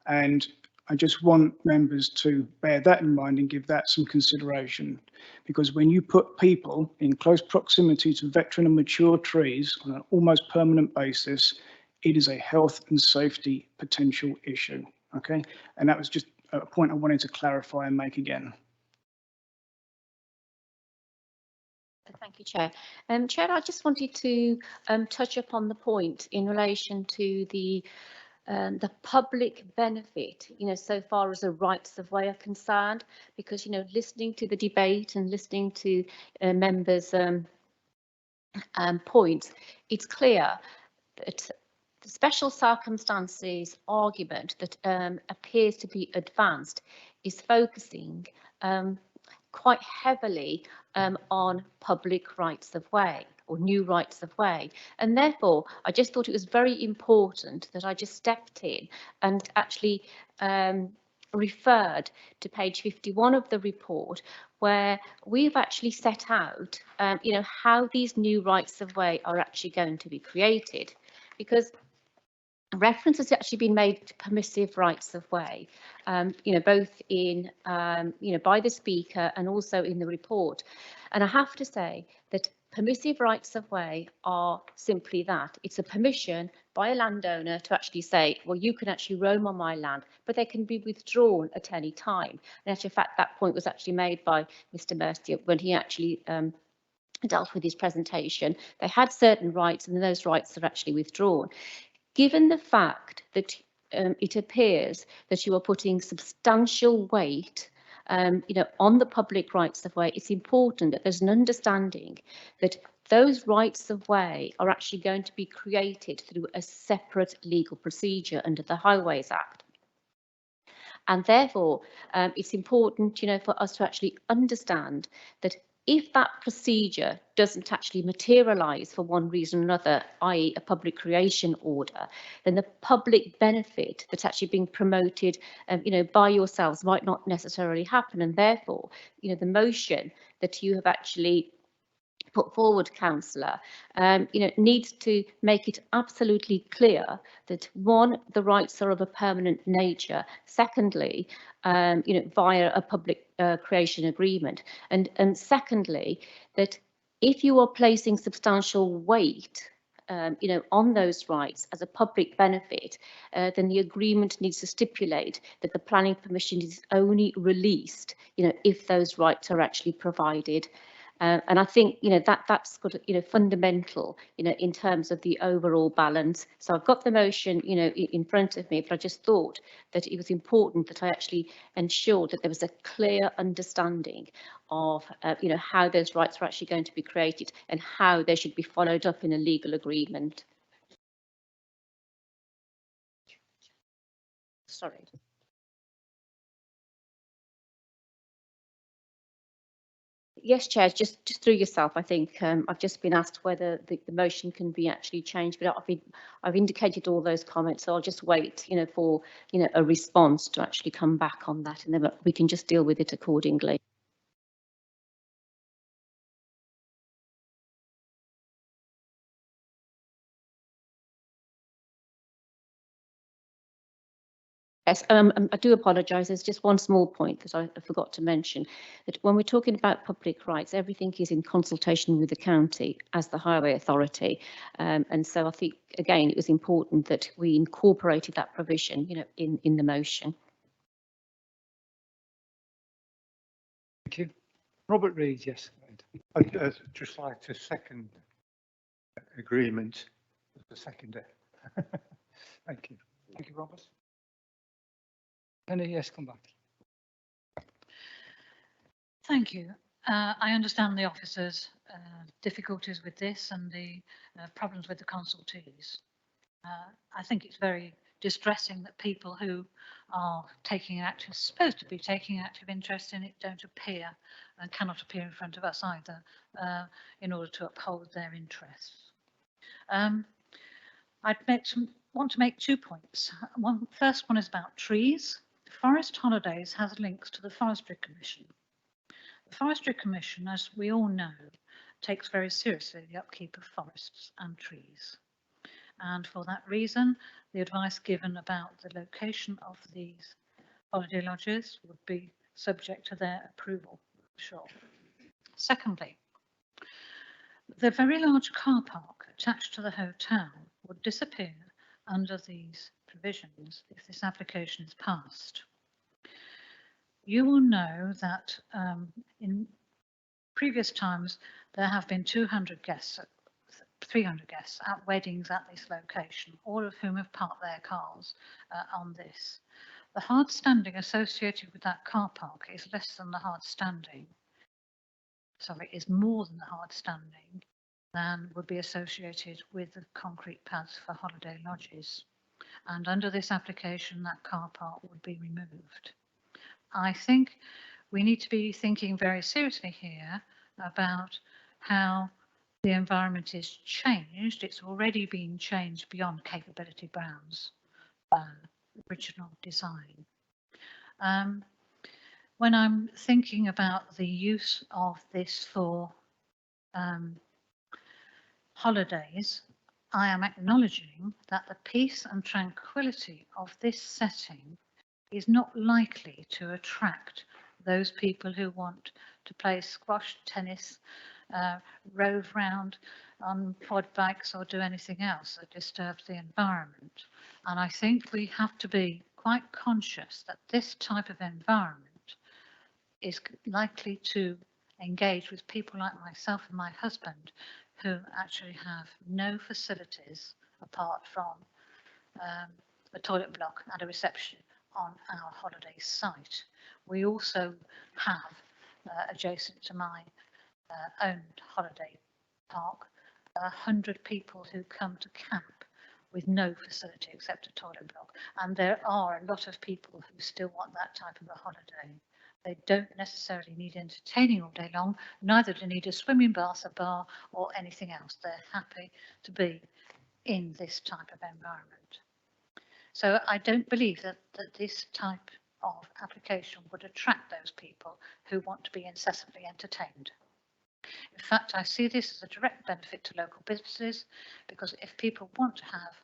H: And I just want members to bear that in mind and give that some consideration, because when you put people in close proximity to veteran and mature trees on an almost permanent basis, it is a health and safety potential issue. Okay, and that was just a point I wanted to clarify and make again.
D: Thank you, Chair. Chair, I just wanted to touch upon the point in relation to the public benefit, so far as the rights of way are concerned, because, listening to the debate and listening to members' points, it's clear that the special circumstances argument that appears to be advanced is focusing quite heavily on public rights of way or new rights of way. And therefore, I just thought it was very important that I just stepped in and actually referred to page 51 of the report, where we've actually set out, how these new rights of way are actually going to be created. Because reference has actually been made to permissive rights of way, both in, by the speaker and also in the report. And I have to say that permissive rights of way are simply that. It's a permission by a landowner to actually say, well, you can actually roam on my land, but they can be withdrawn at any time. And in fact, that point was actually made by Mr. Mercier when he actually dealt with his presentation. They had certain rights and those rights are actually withdrawn. Given the fact that it appears that you are putting substantial weight on the public rights of way, it's important that there's an understanding that those rights of way are actually going to be created through a separate legal procedure under the Highways Act. And therefore, it's important, for us to actually understand that if that procedure doesn't actually materialise for one reason or another, i.e. a public creation order, then the public benefit that's actually being promoted, by yourselves might not necessarily happen. And therefore, the motion that you have actually put forward, councillor, needs to make it absolutely clear that one, the rights are of a permanent nature. Secondly, via a public creation agreement, and secondly, that if you are placing substantial weight on those rights as a public benefit, then the agreement needs to stipulate that the planning permission is only released, if those rights are actually provided. And I think, that's got, fundamental, in terms of the overall balance. So I've got the motion, in front of me, but I just thought that it was important that I actually ensured that there was a clear understanding of, how those rights are actually going to be created and how they should be followed up in a legal agreement. Sorry. Yes, Chair, just through yourself, I think I've just been asked whether the motion can be actually changed, but I've indicated all those comments, so I'll just wait, for, a response to actually come back on that, and then we can just deal with it accordingly. Yes, I do apologise. There's just one small point that I forgot to mention, that when we're talking about public rights, everything is in consultation with the county as the highway authority. And so I think, again, it was important that we incorporated that provision, in the motion.
A: Thank you. Robert Reid, yes.
B: I'd just like to second agreement with the seconder. Thank you.
A: Thank you, Robert. Penny, yes, come back.
O: Thank you. I understand the officers' difficulties with this and the problems with the consultees. I think it's very distressing that people who are supposed to be taking active interest in it, don't appear and cannot appear in front of us either in order to uphold their interests. Want to make 2 points. First one is about trees. Forest Holidays has links to the Forestry Commission. The Forestry Commission, as we all know, takes very seriously the upkeep of forests and trees. And for that reason, the advice given about the location of these holiday lodges would be subject to their approval, sure. Secondly, the very large car park attached to the hotel would disappear under these provisions if this application is passed. You will know that in previous times there have been 300 guests at weddings at this location, all of whom have parked their cars on this. The hard standing associated with that car park is less than the hard standing. Sorry, is more than the hard standing than would be associated with the concrete paths for holiday lodges. And under this application, that car park would be removed. I think we need to be thinking very seriously here about how the environment is changed. It's already been changed beyond Capability Brown's original design. When I'm thinking about the use of this for holidays, I am acknowledging that the peace and tranquility of this setting is not likely to attract those people who want to play squash, tennis, rove round on quad bikes or do anything else that disturbs the environment. And I think we have to be quite conscious that this type of environment is likely to engage with people like myself and my husband, who actually have no facilities apart from a toilet block and a reception on our holiday site. We also have, adjacent to my owned holiday park, 100 people who come to camp with no facility except a toilet block. And there are a lot of people who still want that type of a holiday. They don't necessarily need entertaining all day long, neither do they need a swimming bath, a bar, or anything else. They're happy to be in this type of environment. So I don't believe that this type of application would attract those people who want to be incessantly entertained. In fact, I see this as a direct benefit to local businesses, because if people want to have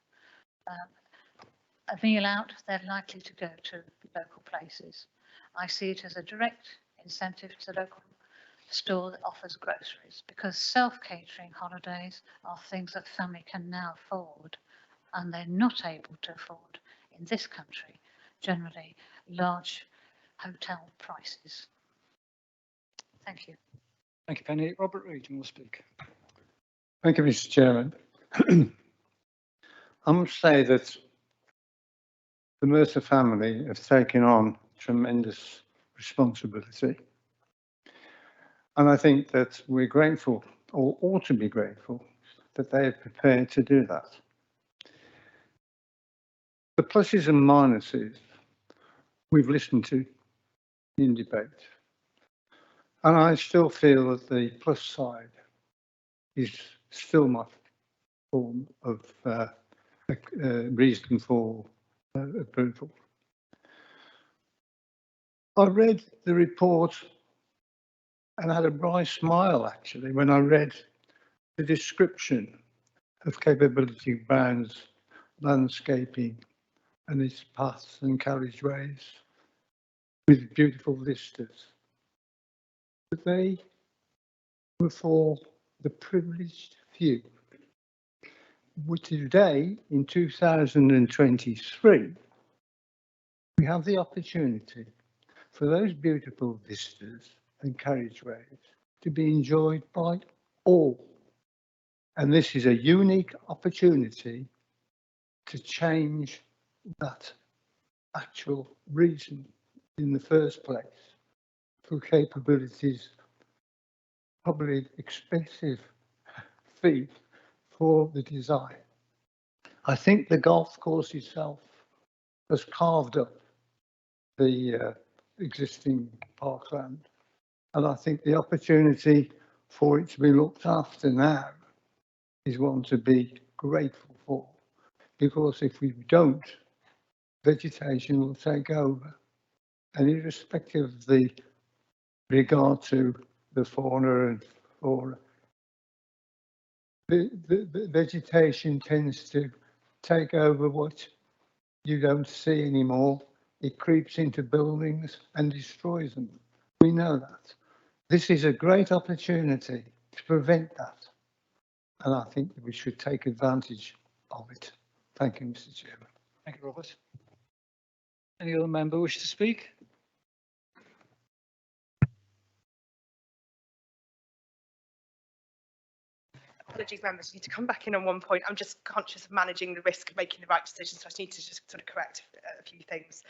O: a meal out, they're likely to go to local places. I see it as a direct incentive to the local store that offers groceries, because self-catering holidays are things that family can now afford, and they're not able to afford in this country, generally large hotel prices. Thank you.
A: Thank you, Penny. Robert Reid, you will speak.
B: Thank you, Mr. Chairman. I must say that the Mercer family have taken on tremendous responsibility. And I think that we're grateful, or ought to be grateful, that they are prepared to do that. The pluses and minuses we've listened to in debate. And I still feel that the plus side is still my form of reason for approval. I read the report and had a bright smile, actually, when I read the description of Capability Brown's landscaping and its paths and carriageways with beautiful vistas. But they were for the privileged few. Today, in 2023, we have the opportunity for those beautiful vistas and carriageways to be enjoyed by all. And this is a unique opportunity to change that actual reason in the first place for capabilities, probably expensive fee for the design. I think the golf course itself has carved up the existing parkland, and I think the opportunity for it to be looked after now is one to be grateful for, because if we don't, vegetation will take over, and irrespective of the regard to the fauna and flora, the vegetation tends to take over what you don't see anymore. It creeps into buildings and destroys them. We know that. This is a great opportunity to prevent that, and I think that we should take advantage of it. Thank you, Mr. Chairman.
A: Thank you, Robert. Any other member wish to speak?
E: Apologies, members, I need to come back in on one point. I'm just conscious of managing the risk of making the right decision, so I just need to just sort of correct a few things.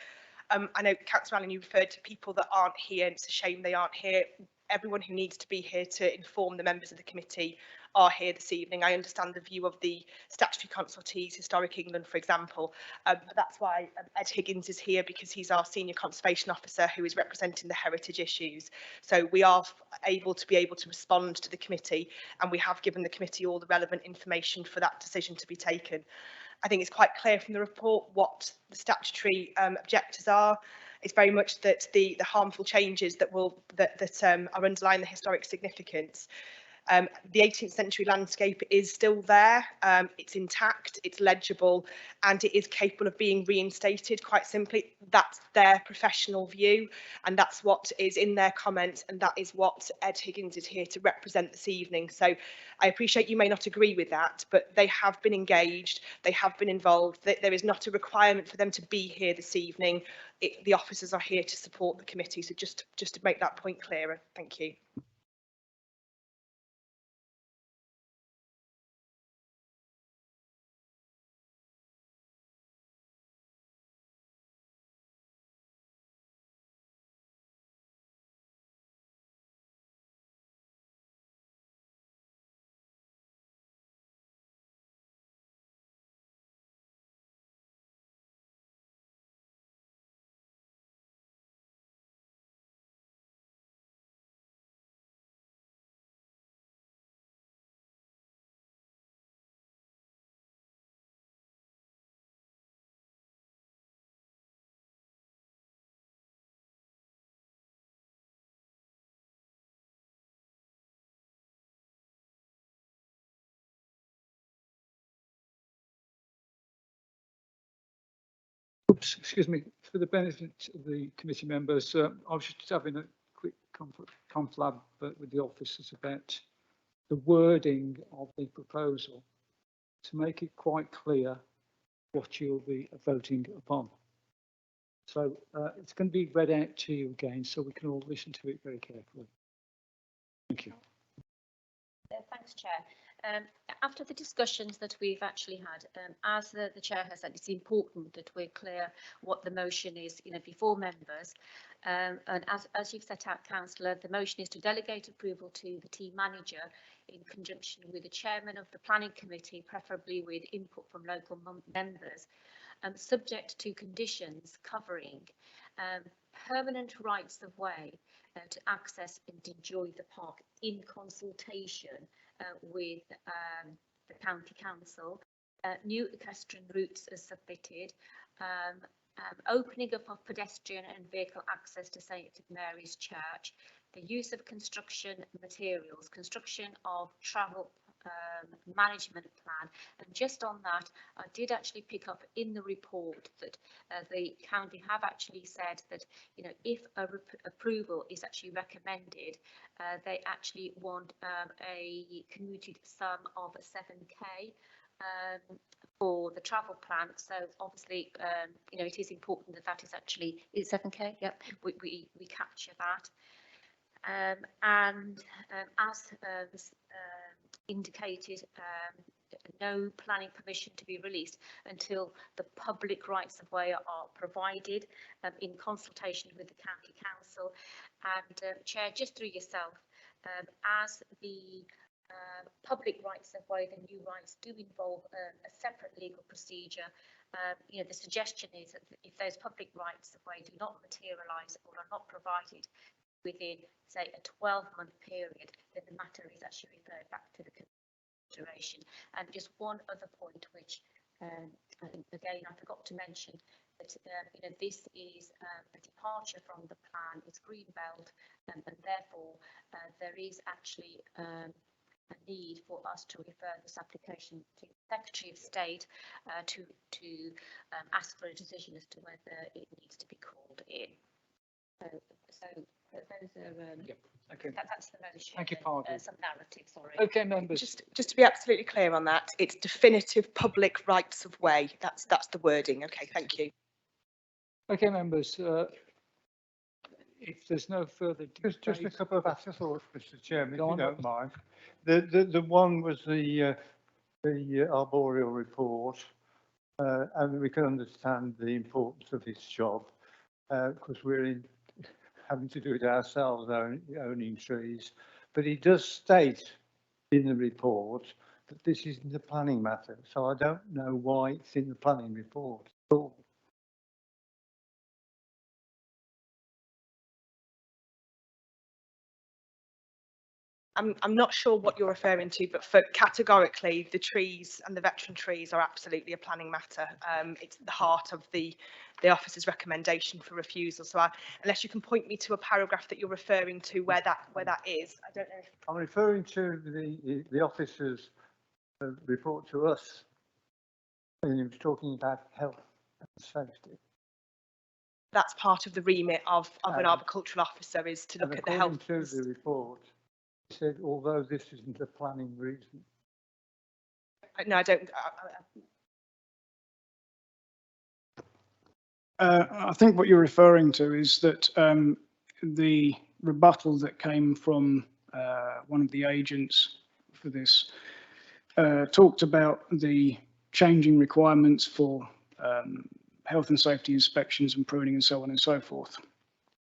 E: I know, Councillor Allen, you referred to people that aren't here, and it's a shame they aren't here. Everyone who needs to be here to inform the members of the committee are here this evening. I understand the view of the statutory consultees, Historic England, for example, but that's why Ed Higgins is here, because he's our Senior Conservation Officer who is representing the heritage issues. So we are able to respond to the committee, and we have given the committee all the relevant information for that decision to be taken. I think it's quite clear from the report what the statutory objectives are. It's very much that the harmful changes that are underlying the historic significance. The 18th century landscape is still there, it's intact, it's legible, and it is capable of being reinstated. Quite simply, that's their professional view, and that's what is in their comments, and that is what Ed Higgins is here to represent this evening. So I appreciate you may not agree with that, but they have been engaged, they have been involved. There is not a requirement for them to be here this evening. The officers are here to support the committee, so just to make that point clearer. Thank you.
A: Oops, excuse me, for the benefit of the committee members, I was just having a quick conflab with the officers about the wording of the proposal to make it quite clear what you'll be voting upon. So it's going to be read out to you again, so we can all listen to it very carefully. Thank you.
D: Thanks, Chair. After the discussions that we've actually had, as the Chair has said, it's important that we're clear what the motion is, before members. And as you've set out, Councillor, the motion is to delegate approval to the team manager in conjunction with the chairman of the planning committee, preferably with input from local members, subject to conditions covering permanent rights of way to access and enjoy the park in consultation with the county council, new equestrian routes as submitted, opening up of pedestrian and vehicle access to St Mary's Church, the use of construction materials, construction of travel management plan. And just on that, I did actually pick up in the report that the county have actually said that, you know, if approval is actually recommended, they actually want a commuted sum of 7k for the travel plan. So obviously, you know, it is important that that is actually, is 7k? Yep, we capture that. And as was indicated, no planning permission to be released until the public rights of way are provided in consultation with the county council. And Chair, just through yourself, as the public rights of way, the new rights do involve a separate legal procedure. You know, the suggestion is that if those public rights of way do not materialise or are not provided within, say, a 12-month period, then the matter is actually referred back to the consideration. And just one other point, which I think, again, I forgot to mention, that you know, this is a departure from the plan. It's greenbelt, and therefore there is actually a need for us to refer this application to the Secretary of State to ask for a decision as to whether it needs to be called in. So those are
A: okay.
D: That's the motion.
A: Thank you, Pardy.
D: Some narrative, sorry.
A: Okay, members.
E: Just to be absolutely clear on that, it's definitive public rights of way. That's the wording. Okay, thank you.
A: Okay, members. If there's no further
B: Just a
A: debate-
B: couple of afterthoughts, Mr. Chairman, if
A: Go
B: you
A: on.
B: don't mind. The one was the arboreal report, and we can understand the importance of his job because we're having to do it ourselves, owning trees. But he does state in the report that this isn't a planning matter, so I don't know why it's in the planning report at all.
E: I'm not sure what you're referring to, but for categorically, the trees and the veteran trees are absolutely a planning matter. It's at the heart of the officer's recommendation for refusal. So unless you can point me to a paragraph that you're referring to where that is, I don't know.
B: I'm referring to the officer's report to us, and he was talking about health and safety.
E: That's part of the remit of an arboricultural officer, is to look at the health.
B: According to the report, he said, although this isn't a planning reason.
E: No, I don't.
H: I think what you're referring to is that the rebuttal that came from one of the agents for this talked about the changing requirements for health and safety inspections and pruning and so on and so forth.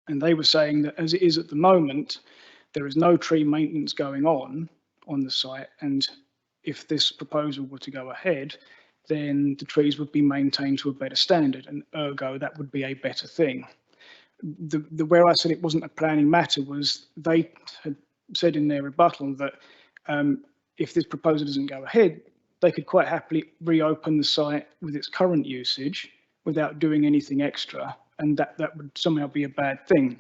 H: And they were saying that as it is at the moment, there is no tree maintenance going on the site, and if this proposal were to go ahead, then the trees would be maintained to a better standard, and ergo that would be a better thing. Where I said it wasn't a planning matter was they had said in their rebuttal that if this proposal doesn't go ahead, they could quite happily reopen the site with its current usage without doing anything extra, and that would somehow be a bad thing.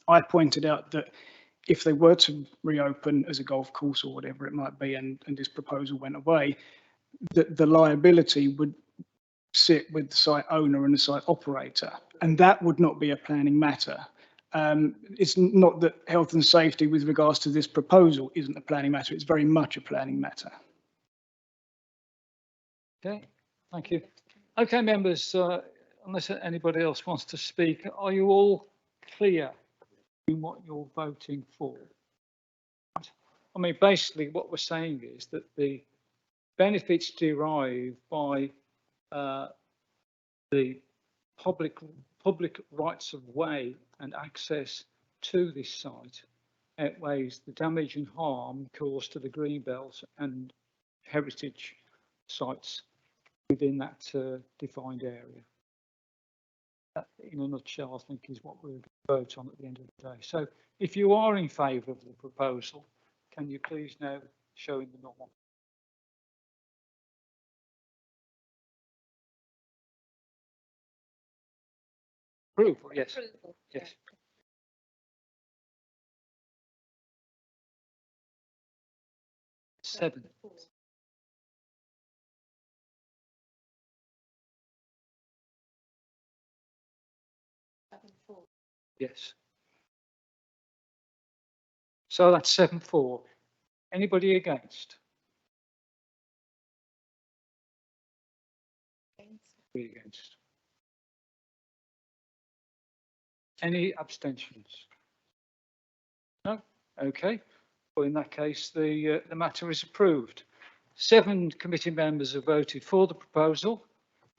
H: I pointed out that if they were to reopen as a golf course or whatever it might be, and this proposal went away, the liability would sit with the site owner and the site operator, and that would not be a planning matter. It's not that health and safety with regards to this proposal isn't a planning matter, it's very much a planning matter.
A: Okay, thank you. Okay, members, unless anybody else wants to speak, are you all clear in what you're voting for? I mean, basically what we're saying is that the benefits derived by the public rights of way and access to this site outweighs the damage and harm caused to the greenbelt and heritage sites within that defined area. That, in a nutshell, I think is what we'll vote on at the end of the day. So if you are in favour of the proposal, can you please now show in the normal? Approval, yes.
D: Approval.
A: Yes. 7. Yes. So that's 7-4. Anybody against? 3 against. Any abstentions? No? Okay. Well, in that case, the matter is approved. 7 committee members have voted for the proposal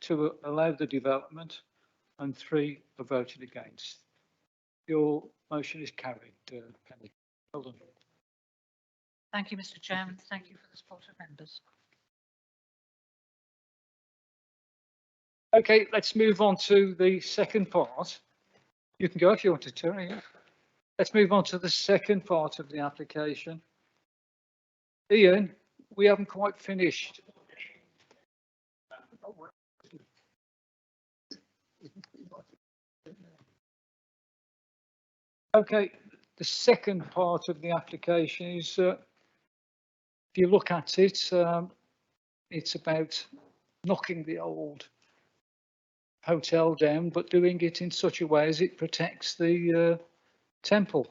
A: to allow the development and 3 have voted against. Your motion is carried, Penny. Well done.
O: Thank you, Mr. Chairman. Thank you for the support of members.
A: Okay, let's move on to the second part. You can go if you want to, Terry. Yeah. Let's move on to the second part of the application. Ian, we haven't quite finished. Okay, the second part of the application is, if you look at it, it's about knocking the old hotel down, but doing it in such a way as it protects the temple.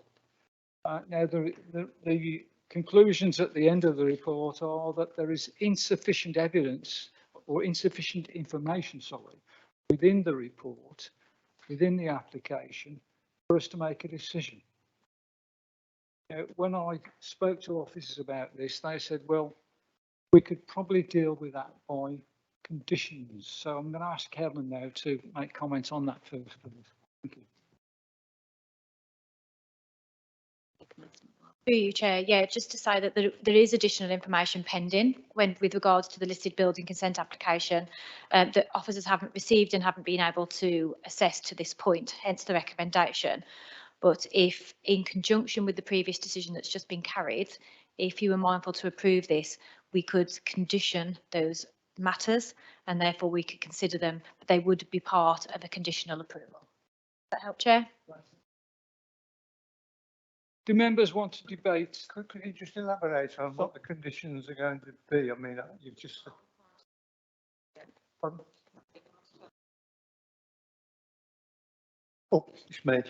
A: Now, the conclusions at the end of the report are that there is insufficient evidence or insufficient information, sorry, within the report, within the application, for us to make a decision. When I spoke to officers about this, they said, well, we could probably deal with that by conditions. So I'm going to ask Helen now to make comments on that first, please. Thank you.
F: Through you, Chair. Yeah, just to say that there is additional information pending with regards to the listed building consent application that officers haven't received and haven't been able to assess to this point, hence the recommendation. But if in conjunction with the previous decision that's just been carried, if you were mindful to approve this, we could condition those matters and therefore we could consider them, but they would be part of a conditional approval. Does that help, Chair?
A: Do members want to debate?
B: Could you just elaborate on what the conditions are going to be? I mean, you've just. Pardon? Oh, it's me.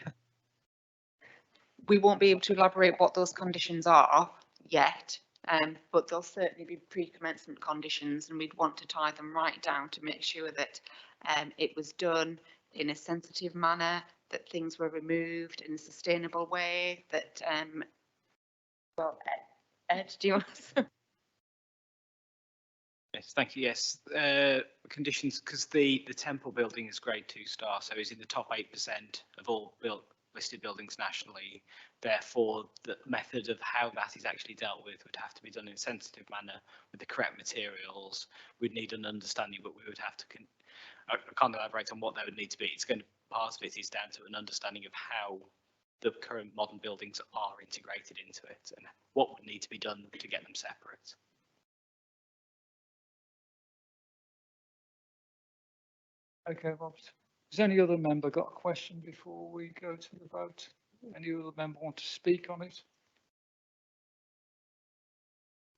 R: We won't be able to elaborate what those conditions are yet, but there'll certainly be pre-commencement conditions, and we'd want to tie them right down to make sure that it was done in a sensitive manner, that things were removed in a sustainable way, that, well, Ed, do you want to?
I: Yes, thank you. Yes, conditions, because the temple building is grade 2 star, so it's in the top 8% of all listed buildings nationally. Therefore, the method of how that is actually dealt with would have to be done in a sensitive manner with the correct materials. We'd need an understanding, but we would have to. I can't elaborate on what that would need to be. It's going to, part of it is down to an understanding of how the current modern buildings are integrated into it and what would need to be done to get them separate.
A: Okay, Rob. Has any other member got a question before we go to the vote? Any other member want to speak on it?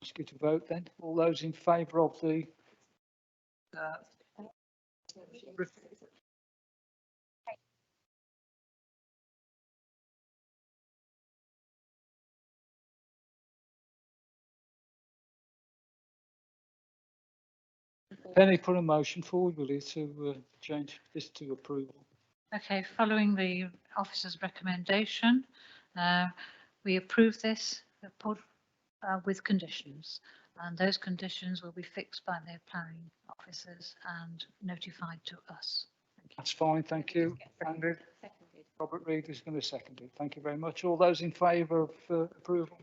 A: Ask you to vote then. All those in favour of the Penny, put a motion forward, will you, to change this to approval?
O: Okay, following the officer's recommendation, we approve this report with conditions, and those conditions will be fixed by the planning officers and notified to us.
A: That's fine, thank you. Andy? Robert Reid is going to second it. Thank you very much. All those in favour of approval?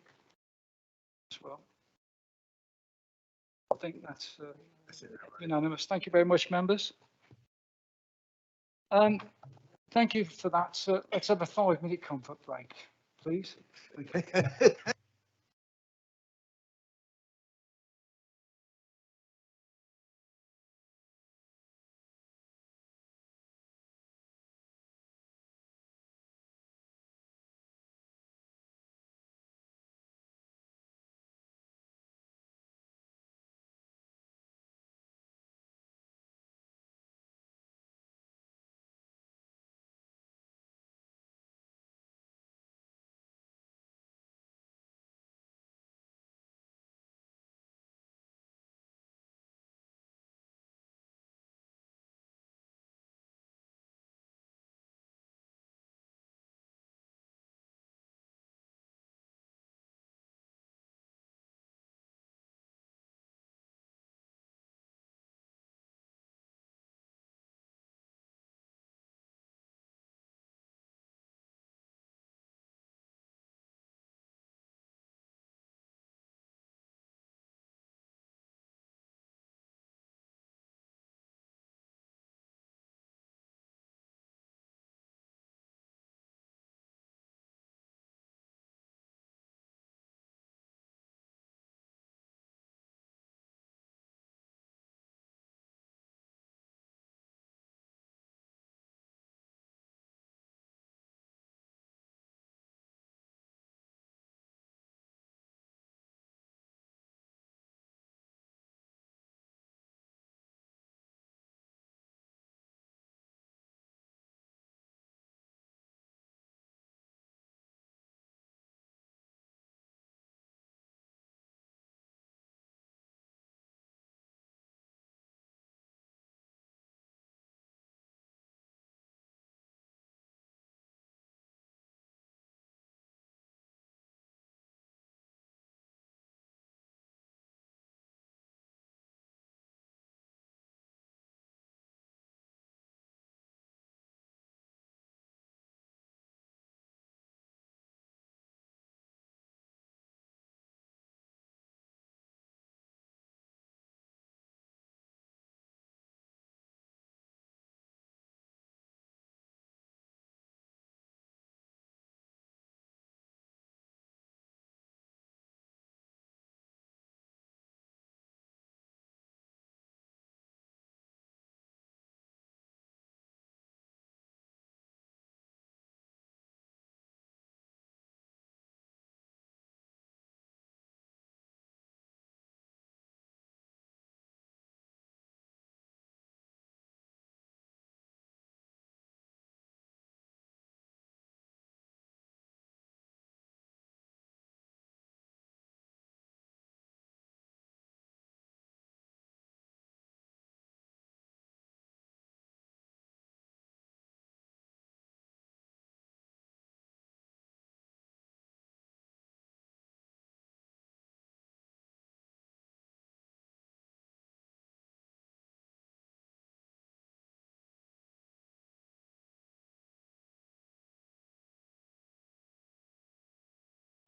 A: As well. I think that's unanimous. Thank you very much, members. Thank you for that. Let's have a 5-minute comfort break, please.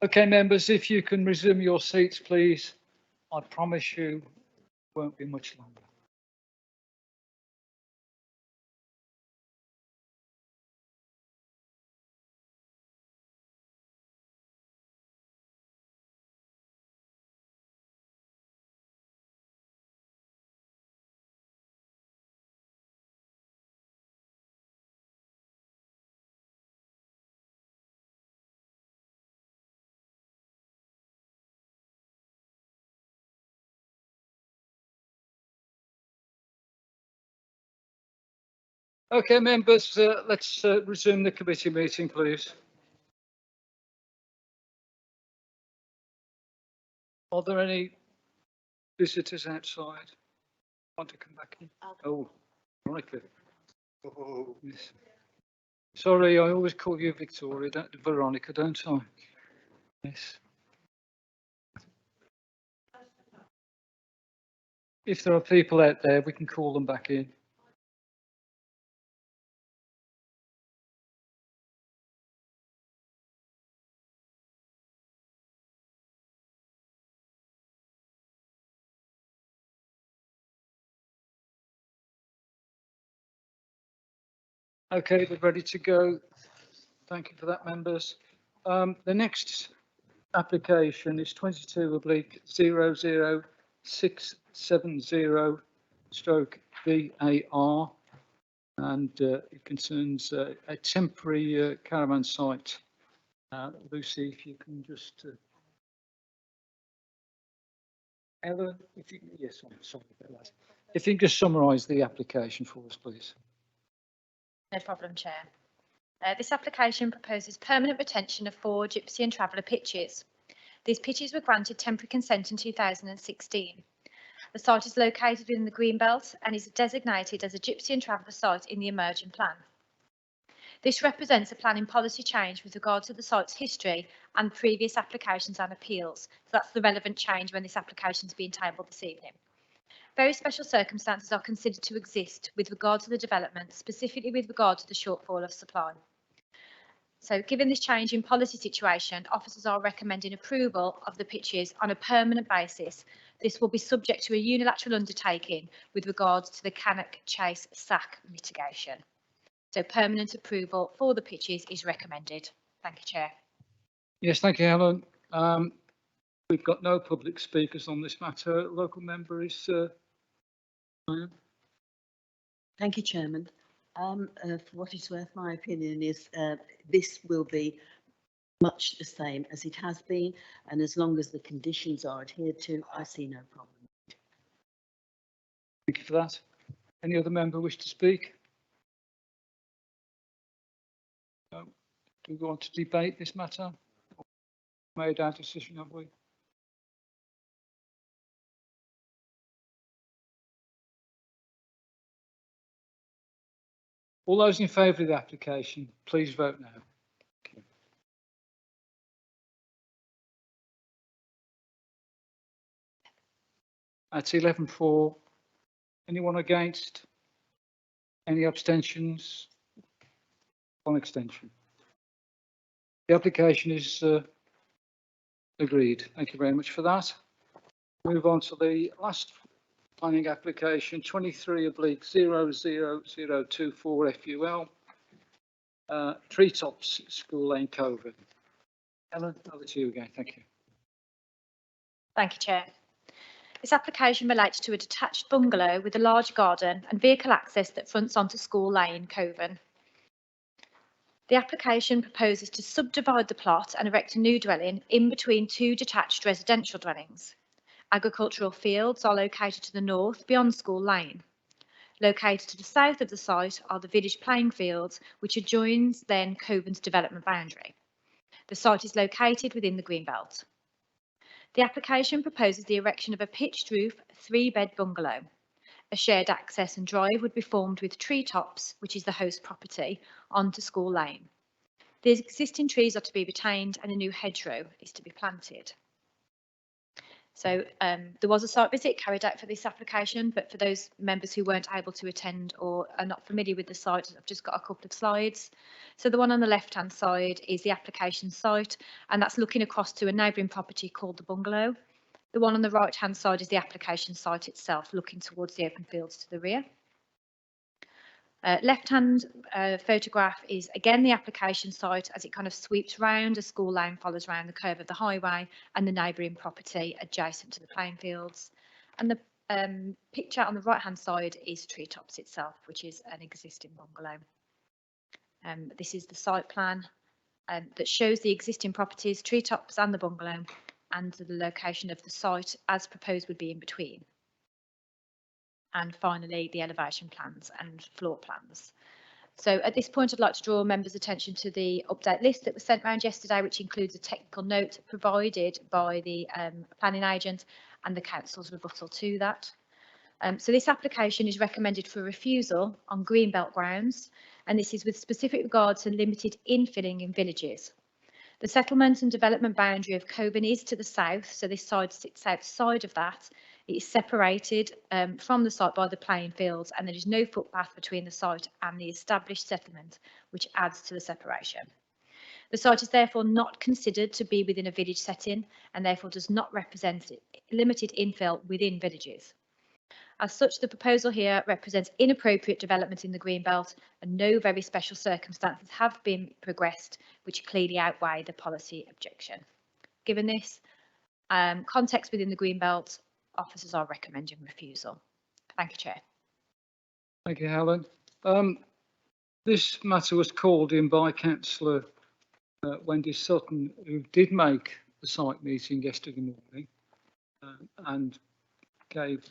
A: Okay, members, if you can resume your seats, please. I promise you won't be much longer. Okay, members, let's resume the committee meeting, please. Are there any visitors outside? Want to come back in? Oh, Veronica. Oh, yes. Sorry, I always call you Victoria, Veronica, don't I? Yes. If there are people out there, we can call them back in. Okay, we're ready to go. Thank you for that, members. The next application is 22/00670 stroke VAR, and it concerns a temporary caravan site. Lucy, if you can just Ella, if you, yes, I'm sorry about that. If you can just summarise the application for us, please.
F: No problem, Chair. This application proposes permanent retention of 4 Gypsy and Traveller pitches. These pitches were granted temporary consent in 2016. The site is located within the Greenbelt and is designated as a Gypsy and Traveller site in the emerging plan. This represents a planning policy change with regard to the site's history and previous applications and appeals. So that's the relevant change when this application is being tabled this evening. Very special circumstances are considered to exist with regard to the development, specifically with regard to the shortfall of supply. So given this change in policy situation, officers are recommending approval of the pitches on a permanent basis. This will be subject to a unilateral undertaking with regards to the Cannock Chase SAC mitigation. So permanent approval for the pitches is recommended. Thank you, Chair.
A: Yes, thank you, Helen. We've got no public speakers on this matter. Local member is
N: Thank you, Chairman. For what it's worth, my opinion is this will be much the same as it has been, and as long as the conditions are adhered to, I see no problem.
A: Thank you for that. Any other member wish to speak? No. Do we want to debate this matter? Made our decision, have we? All those in favour of the application, please vote now. Okay. That's 11-4. Anyone against? Any abstentions? One extension. The application is agreed. Thank you very much for that. Move on to the last planning application, 23/00024 FUL, Treetops School Lane Coven. Ellen, over to you again. Thank you.
F: Thank you, Chair. This application relates to a detached bungalow with a large garden and vehicle access that fronts onto School Lane, Coven. The application proposes to subdivide the plot and erect a new dwelling in between 2 detached residential dwellings. Agricultural fields are located to the north beyond School Lane. Located to the south of the site are the village playing fields, which adjoins then Coven's development boundary. The site is located within the Greenbelt. The application proposes the erection of a pitched roof 3-bed bungalow. A shared access and drive would be formed with Treetops, which is the host property, onto School Lane. The existing trees are to be retained and a new hedgerow is to be planted. So there was a site visit carried out for this application, but for those members who weren't able to attend or are not familiar with the site, I've just got a couple of slides. So the one on the left-hand side is the application site, and that's looking across to a neighbouring property called the Bungalow. The one on the right-hand side is the application site itself, looking towards the open fields to the rear. Left-hand photograph is again the application site as it kind of sweeps round. A school lane follows around the curve of the highway and the neighbouring property adjacent to the playing fields. And the picture on the right-hand side is Treetops itself, which is an existing bungalow. This is the site plan that shows the existing properties, Treetops and the bungalow, and the location of the site as proposed would be in between. And finally, the elevation plans and floor plans. So at this point, I'd like to draw members' attention to the update list that was sent around yesterday, which includes a technical note provided by the planning agent and the council's rebuttal to that. So this application is recommended for refusal on greenbelt grounds, and this is with specific regard to limited infilling in villages. The settlement and development boundary of Coburn is to the south, so this side sits outside of that. It is separated from the site by the playing fields, and there is no footpath between the site and the established settlement, which adds to the separation. The site is therefore not considered to be within a village setting and therefore does not represent limited infill within villages. As such, the proposal here represents inappropriate development in the Greenbelt, and no very special circumstances have been progressed which clearly outweigh the policy objection. Given this context within the Greenbelt, officers are recommending refusal. Thank you, Chair.
A: Thank you, Helen. This matter was called in by Councillor Wendy Sutton, who did make the site meeting yesterday morning and gave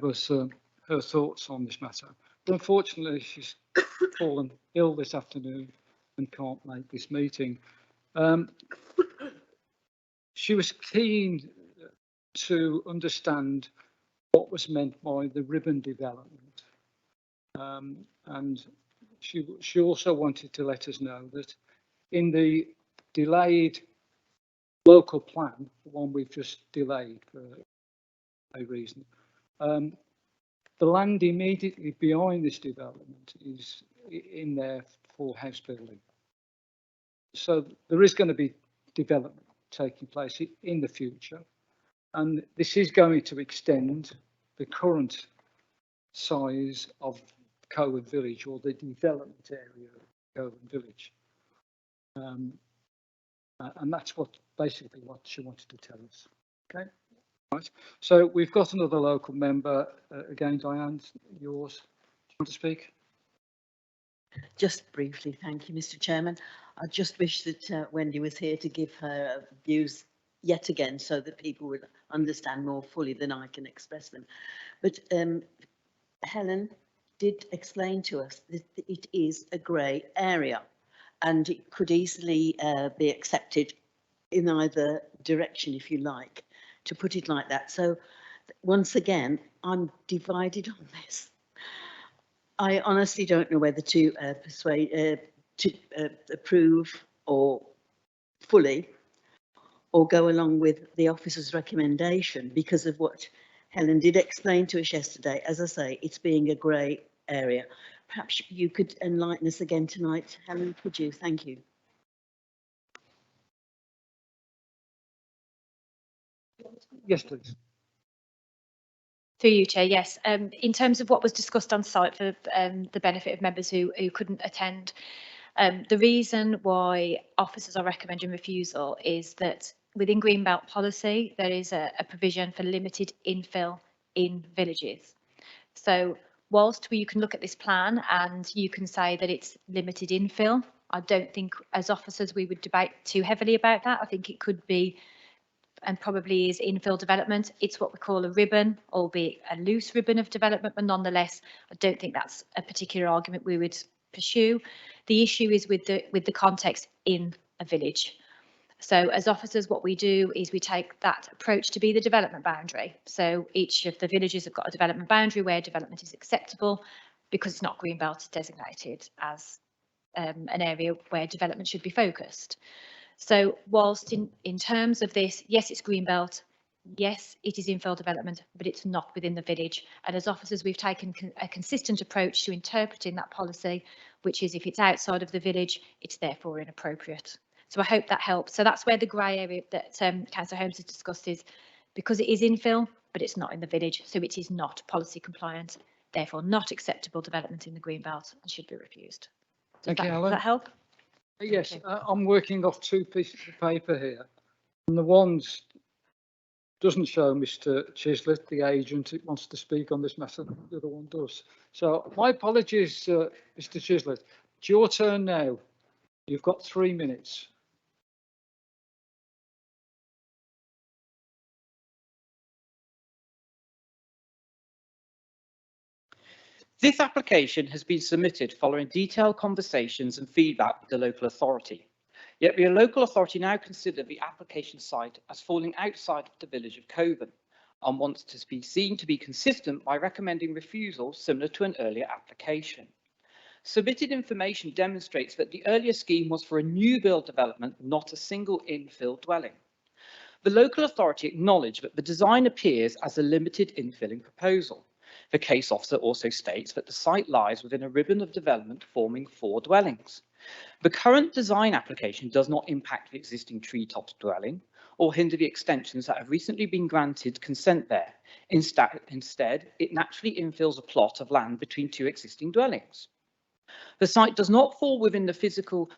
A: us her thoughts on this matter. But unfortunately, she's fallen ill this afternoon and can't make this meeting. She was keen to understand what was meant by the ribbon development. And she also wanted to let us know that in the delayed local plan, the one we've just delayed for a reason, the land immediately behind this development is in there for house building. So there is going to be development taking place in the future. And this is going to extend the current size of Coburn Village, or the development area of Coburn Village. And that's basically what she wanted to tell us. Okay, right. So we've got another local member. Again, Diane, yours. Do you want to speak?
S: Just briefly, thank you, Mr. Chairman. I just wish that Wendy was here to give her views yet again, so that people would understand more fully than I can express them. But Helen did explain to us that it is a grey area, and it could easily be accepted in either direction, if you like, to put it like that. So once again, I'm divided on this. I honestly don't know whether to approve or fully, or go along with the officer's recommendation because of what Helen did explain to us yesterday. As I say, it's being a grey area. Perhaps you could enlighten us again tonight, Helen, could you? Thank you.
A: Yes, please.
F: Through you, Chair, yes. In terms of what was discussed on site for the benefit of members who couldn't attend, the reason why officers are recommending refusal is that within Greenbelt policy, there is a provision for limited infill in villages. So whilst you can look at this plan and you can say that it's limited infill, I don't think as officers we would debate too heavily about that. I think it could be, and probably is, infill development. It's what we call a ribbon, albeit a loose ribbon of development, but nonetheless, I don't think that's a particular argument we would pursue. The issue is with the context in a village. So as officers, what we do is we take that approach to be the development boundary. So each of the villages have got a development boundary where development is acceptable, because it's not Greenbelt designated as an area where development should be focused. So whilst in terms of this, yes, it's Greenbelt, yes, it is infill development, but it's not within the village. And as officers, we've taken a consistent approach to interpreting that policy, which is if it's outside of the village, it's therefore inappropriate. So I hope that helps. So that's where the grey area that Councillor Holmes has discussed is because it is infill, but it's not in the village, so it is not policy compliant, therefore not acceptable development in the Greenbelt and should be refused. Does that help?
A: Yes, I'm working off 2 pieces of paper here. And the ones doesn't show Mr. Chislett, the agent, who wants to speak on this matter. The other one does. So my apologies, Mr. Chislett. It's your turn now. You've got 3 minutes.
T: This application has been submitted following detailed conversations and feedback with the local authority. Yet the local authority now consider the application site as falling outside of the village of Coven and wants to be seen to be consistent by recommending refusal similar to an earlier application. Submitted information demonstrates that the earlier scheme was for a new build development, not a single infill dwelling. The local authority acknowledged that the design appears as a limited infilling proposal. The case officer also states that the site lies within a ribbon of development forming 4 dwellings. The current design application does not impact the existing treetops dwelling or hinder the extensions that have recently been granted consent there. Instead, it naturally infills a plot of land between 2 existing dwellings. The site does fall within the physical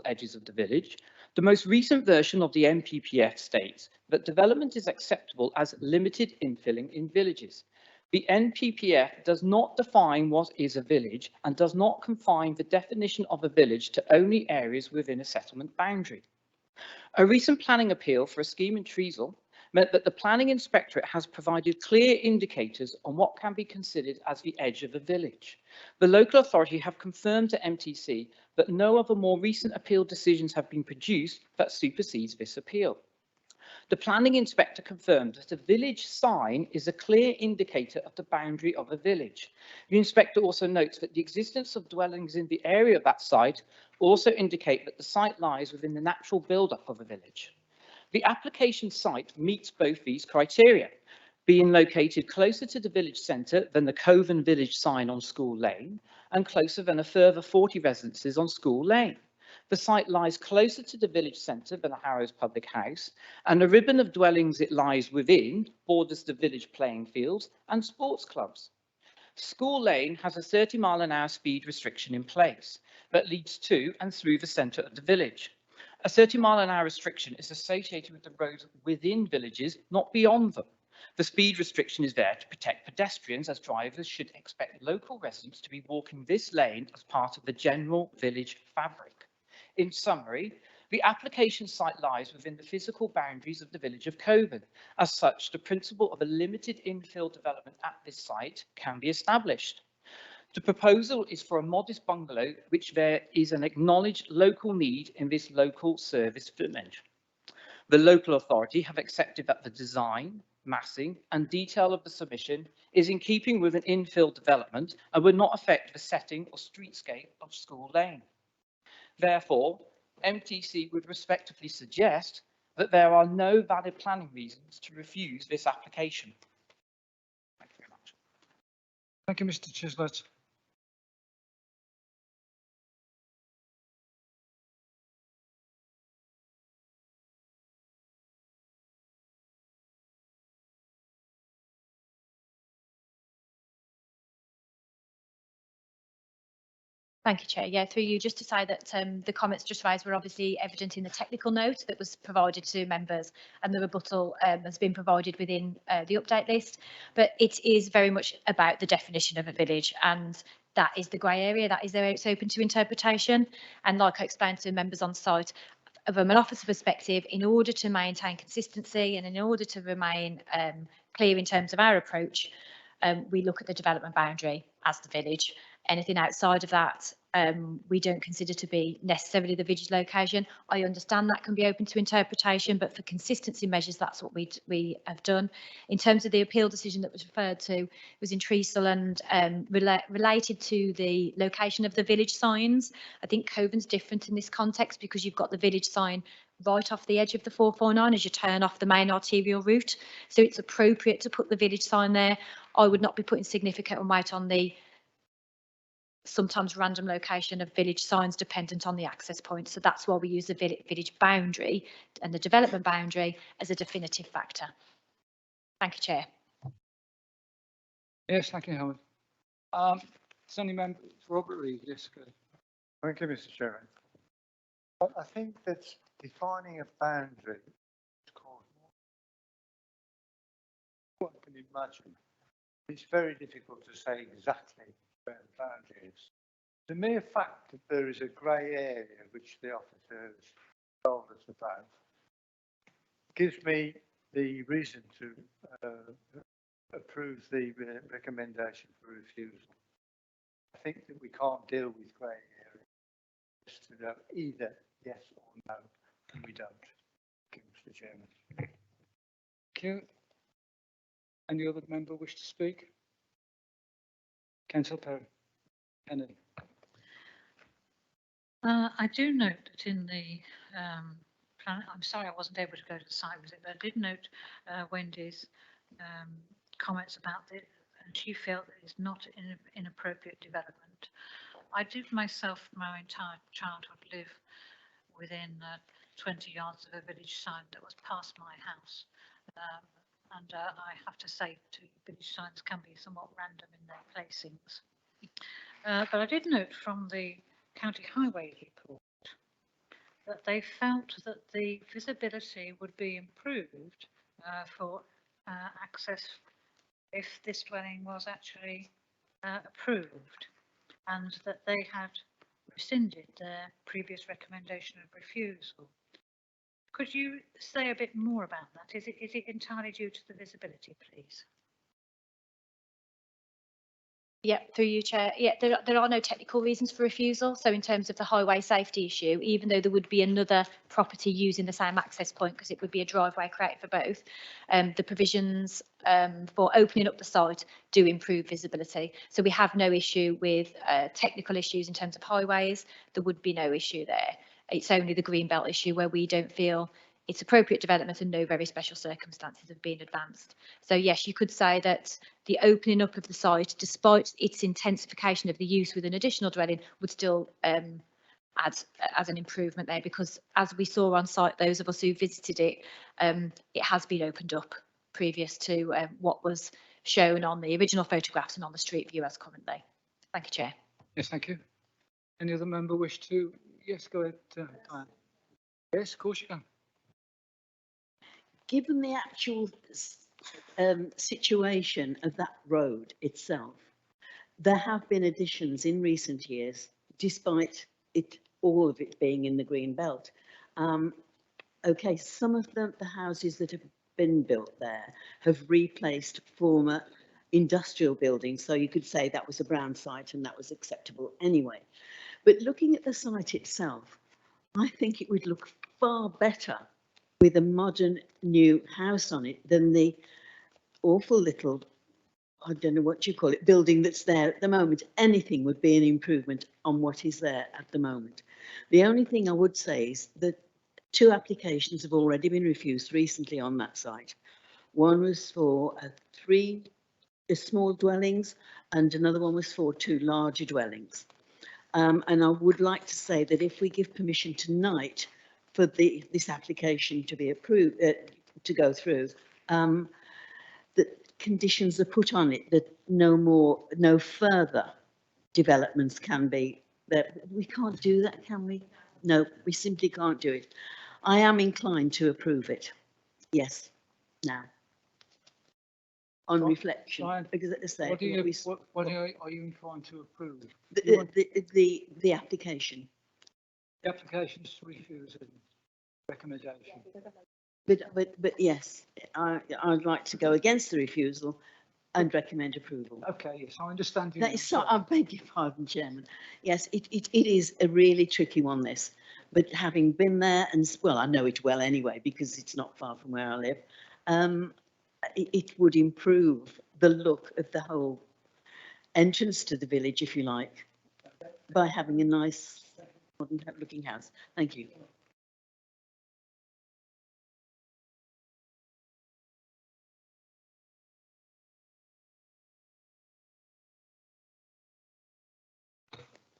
T: edges of the village. The most recent version of the NPPF states that development is acceptable as limited infilling in villages. The NPPF does not define what is a village and does not confine the definition of a village to only areas within a settlement boundary. A recent planning appeal for a scheme in Treasil meant that the planning inspectorate has provided clear indicators on what can be considered as the edge of a village. The local authority have confirmed to MTC that no other more recent appeal decisions have been produced that supersedes this appeal. The planning inspector confirmed that a village sign is a clear indicator of the boundary of a village. The inspector also notes that the existence of dwellings in the area of that site also indicate that the site lies within the natural build-up of a village. The application site meets both these criteria, being located closer to the village centre than the Coven village sign on School Lane and closer than a further 40 residences on School Lane. The site lies closer to the village centre than the Harrows Public House, and the ribbon of dwellings it lies within borders the village playing fields and sports clubs. School Lane has a 30-mile-an-hour speed restriction in place that leads to and through the centre of the village. A 30-mile-an-hour restriction is associated with the roads within villages, not beyond them. The speed restriction is there to protect pedestrians, as drivers should expect local residents to be walking this lane as part of the general village fabric. In summary, the application site lies within the physical boundaries of the village of Coven. As such, the principle of a limited infill development at this site can be established. The proposal is for a modest bungalow, which there is an acknowledged local need in this local service village. The local authority have accepted that the design, massing and detail of the submission is in keeping with an infill development and would not affect the setting or streetscape of School Lane. Therefore, MTC would respectively suggest that there are no valid planning reasons to refuse this application. Thank you very much.
A: Thank you, Mr. Chislett.
F: Thank you, Chair. Yeah, through you, just to say that the comments just raised were obviously evident in the technical note that was provided to members, and the rebuttal has been provided within the update list. But it is very much about the definition of a village, and that is the grey area. That is there. It's open to interpretation. And like I explained to members on site, from an officer perspective, in order to maintain consistency and in order to remain clear in terms of our approach, we look at the development boundary as the village. Anything outside of that we don't consider to be necessarily the village location. I understand that can be open to interpretation, but for consistency measures, that's what we have done. In terms of the appeal decision that was referred to, it was in Treacle and related to the location of the village signs. I think Coven's different in this context because you've got the village sign right off the edge of the 449 as you turn off the main arterial route. So it's appropriate to put the village sign there. I would not be putting significant weight on the sometimes random location of village signs dependent on the access point. So that's why we use the village boundary and the development boundary as a definitive factor. Thank you, Chair.
A: Yes, thank you, Howard. Does any member, Robert Reid, yes, go.
B: Thank you, Mr. Chairman. I think that defining a boundary is called one can imagine. It's very difficult to say exactly where the boundary is. The mere fact that there is a grey area which the officers told us about gives me the reason to approve the recommendation for refusal. I think that we can't deal with grey areas just to know either yes or no, and we don't. Thank you, Mr. Chairman.
A: Thank you. Any other member wish to speak? Councillor Perry. Kennedy.
O: I do note that in the plan, I'm sorry I wasn't able to go to the site visit, but I did note Wendy's comments about it, and she felt that it's not an inappropriate development. I did myself, my entire childhood, live within 20 yards of a village sign that was past my house. And I have to say, village signs can be somewhat random in their placings. But I did note from the County Highway report that they felt that the visibility would be improved for access if this dwelling was actually approved, and that they had rescinded their previous recommendation of refusal. Could you say a bit more about that? Is it entirely due to the visibility, please?
F: Yeah, through you, Chair. Yeah, there are no technical reasons for refusal. So in terms of the highway safety issue, even though there would be another property using the same access point, because it would be a driveway created for both, the provisions for opening up the site do improve visibility. So we have no issue with technical issues in terms of highways. There would be no issue there. It's only the Greenbelt issue where we don't feel it's appropriate development and no very special circumstances have been advanced. So yes, you could say that the opening up of the site, despite its intensification of the use with an additional dwelling, would still add as an improvement there, because as we saw on site, those of us who visited it, it has been opened up previous to what was shown on the original photographs and on the street view as currently. Thank you, Chair.
A: Yes, thank you. Any other member wish to? Yes, go ahead, Diane. Yes, of course you can.
S: Given the actual situation of that road itself, there have been additions in recent years, despite all of it being in the green belt. Okay, some of the houses that have been built there have replaced former industrial buildings, so you could say that was a brown site and that was acceptable anyway. But looking at the site itself, I think it would look far better with a modern new house on it than the awful little, I don't know what you call it, building that's there at the moment. Anything would be an improvement on what is there at the moment. The only thing I would say is that 2 applications have already been refused recently on that site. One was for 3 small dwellings and another one was for 2 larger dwellings. And I would like to say that if we give permission tonight for this application to be approved, to go through, that conditions are put on it that no further developments can be there. We can't do that, can we? No, we simply can't do it. I am inclined to approve it. Yes, now. On reflection, because as I say,
A: what are you inclined to approve?
S: The application.
A: The application is to refuse a recommendation.
S: But yes, I'd like to go against the refusal and recommend approval.
A: Okay, yes, I understand you.
S: That
A: now,
S: is so,
A: sorry.
S: I beg your pardon, Chairman. Yes, it is a really tricky one, this. But having been there and, well, I know it well anyway, because it's not far from where I live, it would improve the look of the whole entrance to the village, if you like, by having a nice modern looking house. Thank you.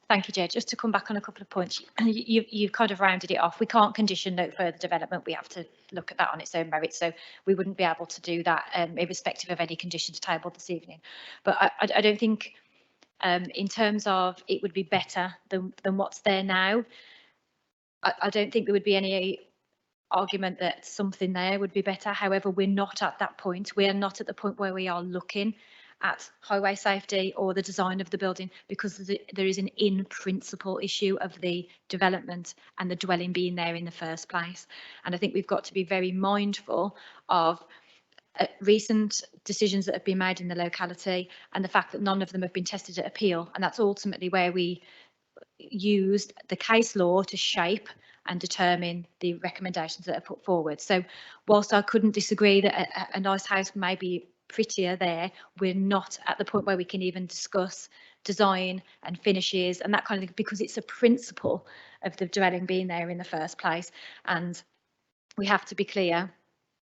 F: Thank you, Jay. Just to come back on a couple of points, you've kind of rounded it off. We can't condition no further development. We have to look at that on its own merit. So we wouldn't be able to do that irrespective of any conditions tabled this evening. But I don't think in terms of it would be better than what's there now. I don't think there would be any argument that something there would be better. However, we're not at that point. We are not at the point where we are looking at highway safety or the design of the building, because there is an in principle issue of the development and the dwelling being there in the first place. And I think we've got to be very mindful of recent decisions that have been made in the locality and the fact that none of them have been tested at appeal. And that's ultimately where we used the case law to shape and determine the recommendations that are put forward. So whilst I couldn't disagree that a nice house may be prettier there, we're not at the point where we can even discuss design and finishes and that kind of thing, because it's a principle of the dwelling being there in the first place. And we have to be clear,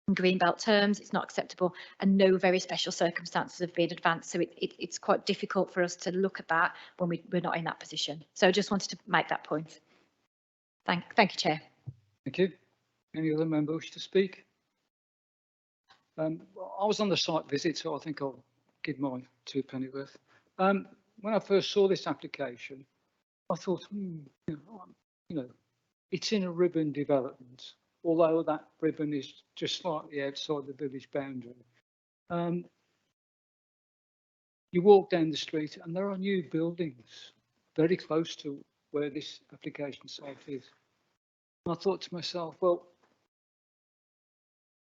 F: in Greenbelt terms, it's not acceptable, and no very special circumstances have been advanced. So it's quite difficult for us to look at that when we're not in that position. So I just wanted to make that point. Thank you, Chair.
A: Thank you. Any other member wish to speak? I was on the site visit, so I think I'll give my 2 penny worth. When I first saw this application, I thought, it's in a ribbon development, although that ribbon is just slightly outside the village boundary. You walk down the street and there are new buildings very close to where this application site is. And I thought to myself, well,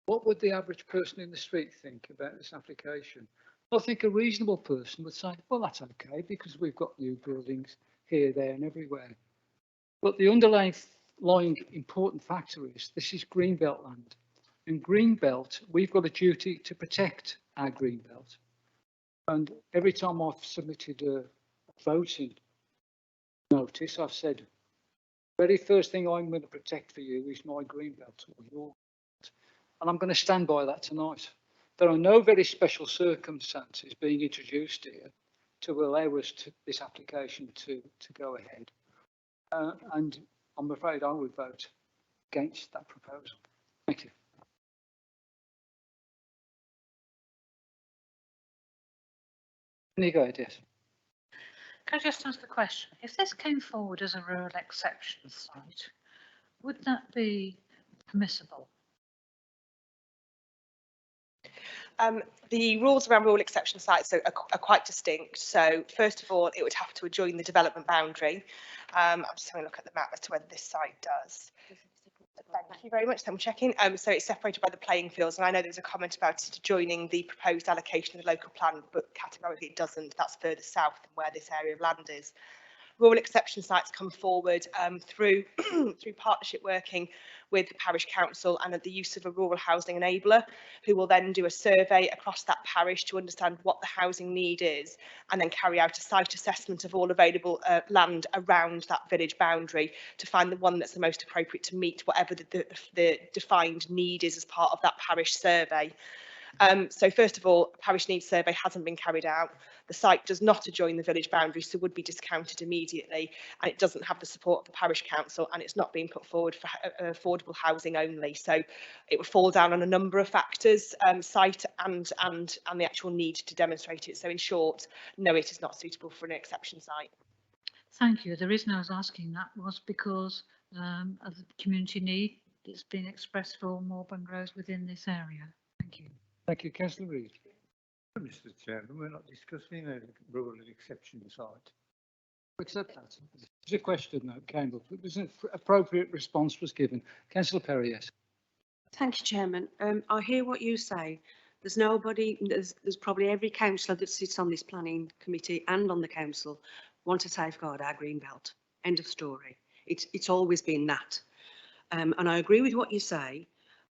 A: what would the average person in the street think about this application? I think a reasonable person would say, well, that's okay, because we've got new buildings here, there and everywhere. But the underlying important factor is this is Greenbelt land. In Greenbelt, we've got a duty to protect our Greenbelt. And every time I've submitted a voting notice, I've said, very first thing I'm going to protect for you is my Greenbelt or your. And I'm going to stand by that tonight. There are no very special circumstances being introduced here to allow us this application to go ahead. And I'm afraid I would vote against that proposal. Thank you. Go ahead, yes.
O: Can I just ask the question? If this came forward as a rural exception site, would that be permissible?
E: The rules around rural exception sites are quite distinct. So first of all, it would have to adjoin the development boundary. I'm just having a look at the map as to whether this site does. Thank you very much. I'm checking. So it's separated by the playing fields, and I know there's a comment about it adjoining the proposed allocation of the local plan, but categorically it doesn't. That's further south than where this area of land is. Rural exception sites come forward through partnership working with the parish council and at the use of a rural housing enabler, who will then do a survey across that parish to understand what the housing need is, and then carry out a site assessment of all available land around that village boundary to find the one that's the most appropriate to meet whatever the defined need is as part of that parish survey. So first of all, a parish needs survey hasn't been carried out. The site does not adjoin the village boundary, so would be discounted immediately, and it doesn't have the support of the parish council, and it's not being put forward for affordable housing only. So it would fall down on a number of factors, site and the actual need to demonstrate it. So in short, no, it is not suitable for an exception site.
O: Thank you. The reason I was asking that was because of the community need that's been expressed for more bungalows within this area. Thank you.
A: Thank you, Councillor Reid.
B: Mr. Chairman, we're not discussing a rural exception site.
A: Accept that. There's a question that came up. It was an appropriate response was given. Councillor Perry, yes.
N: Thank you, Chairman. I hear what you say, There's nobody, there's probably every councillor that sits on this planning committee and on the council want to safeguard our green belt. End of story. It's always been that. And I agree with what you say,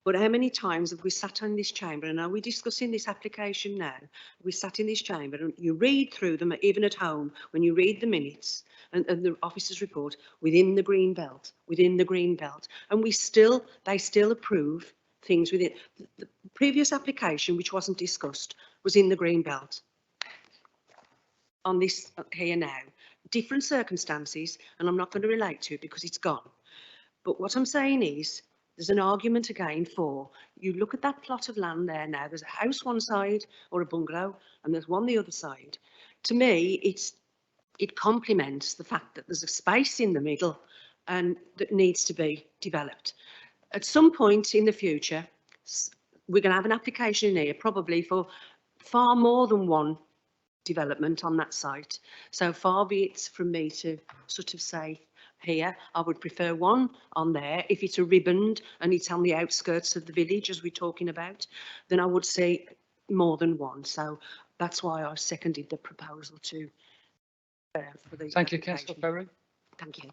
N: but how many times have we sat in this chamber, and are we discussing this application now? We sat in this chamber and you read through them, even at home, when you read the minutes and the officer's report, within the green belt, and they still approve things within. The previous application, which wasn't discussed, was in the green belt. On this here now, different circumstances, and I'm not going to relate to it because it's gone. But what I'm saying is, there's an argument again for, you look at that plot of land there now, there's a house one side or a bungalow, and there's one the other side. To me, it complements the fact that there's a space in the middle and that needs to be developed. At some point in the future, we're going to have an application in here, probably for far more than one development on that site. So far be it from me to sort of say, here, I would prefer one on there. If it's a ribboned and it's on the outskirts of the village, as we're talking about, then I would say more than one. So that's why I seconded the proposal to. For the
A: Thank you, Councillor Ferry.
N: Thank you.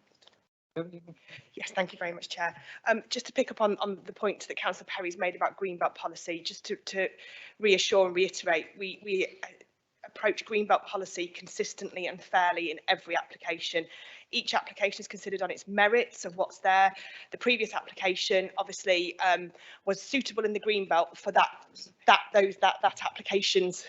E: Yes, thank you very much, Chair. Just to pick up on the point that Councillor Perry's made about Greenbelt policy, just to reassure and reiterate, we approach Greenbelt policy consistently and fairly in every application. Each application is considered on its merits of what's there. The previous application obviously was suitable in the Greenbelt for that application's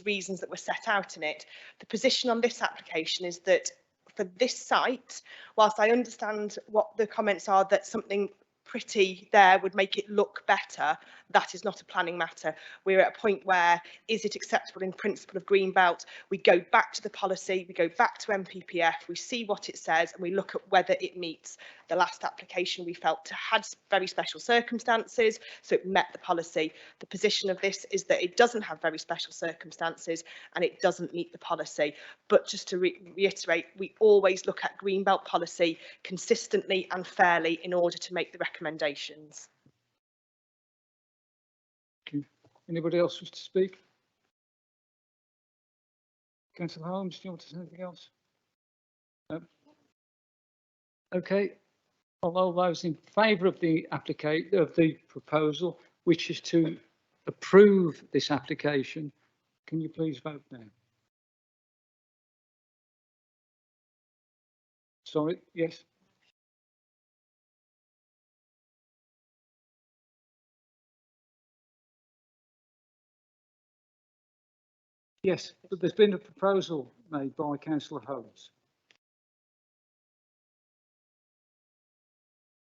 E: reasons that were set out in it. The position on this application is that for this site, whilst I understand what the comments are that something pretty there would make it look better, that is not a planning matter. We're at a point where, is it acceptable in principle of Greenbelt? We go back to the policy, we go back to MPPF, we see what it says, and we look at whether it meets. The last application we felt had very special circumstances, so it met the policy. The position of this is that it doesn't have very special circumstances and it doesn't meet the policy. But just to reiterate, we always look at Greenbelt policy consistently and fairly in order to make the recommendations.
A: Anybody else wish to speak? Councillor Holmes, do you want to say anything else? No. Okay. All those in favour of the proposal, which is to approve this application, can you please vote now? Sorry, yes. Yes, but there's been a proposal made by Councillor Holmes.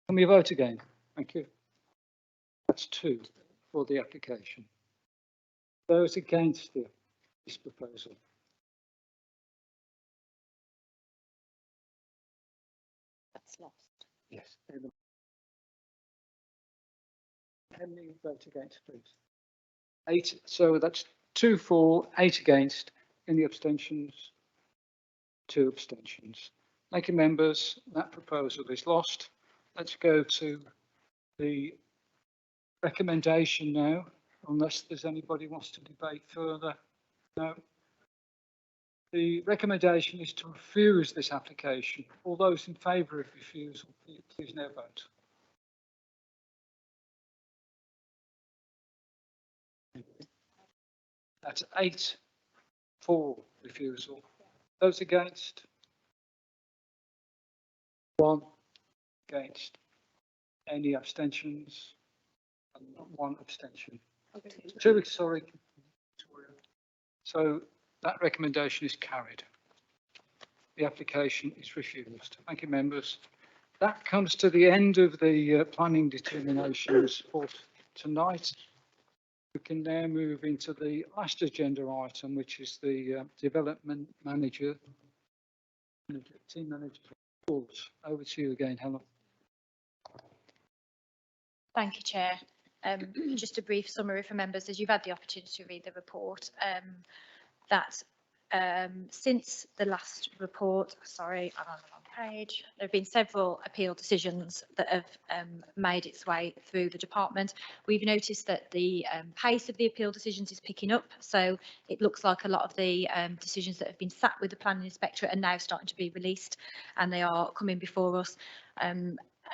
A: Can we vote again? Thank you. That's 2 for the application. Those against this proposal?
D: That's lost.
A: Yes. How many vote against, please? 8. So that's 2 for, 8 against. Any abstentions? 2 abstentions. Thank you, members. That proposal is lost. Let's go to the recommendation now, unless there's anybody who wants to debate further. No. The recommendation is to refuse this application. All those in favour of refusal, please now vote. That's 8 for refusal. Those against? 1 against. Any abstentions? 1 abstention. 2, sorry. So that recommendation is carried. The application is refused. Thank you, members. That comes to the end of the planning determinations for tonight. We can now move into the last agenda item, which is the development manager, team manager. Over to you again, Helen.
F: Thank you, Chair. Just a brief summary for members, as you've had the opportunity to read the report, that since the last report, sorry, I'm on the wrong page, there have been several appeal decisions that have made its way through the department. We've noticed that the pace of the appeal decisions is picking up, so it looks like a lot of the decisions that have been sat with the planning inspectorate are now starting to be released, and they are coming before us.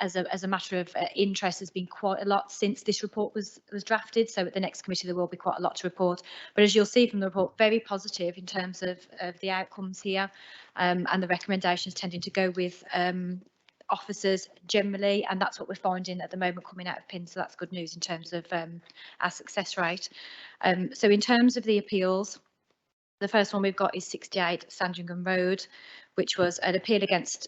F: As a matter of interest, there's been quite a lot since this report was drafted, so at the next committee there will be quite a lot to report. But as you'll see from the report, very positive in terms of the outcomes here, and the recommendations tending to go with officers generally, and that's what we're finding at the moment coming out of PIN, so that's good news in terms of our success rate. So in terms of the appeals, the first one we've got is 68 Sandringham Road, which was an appeal against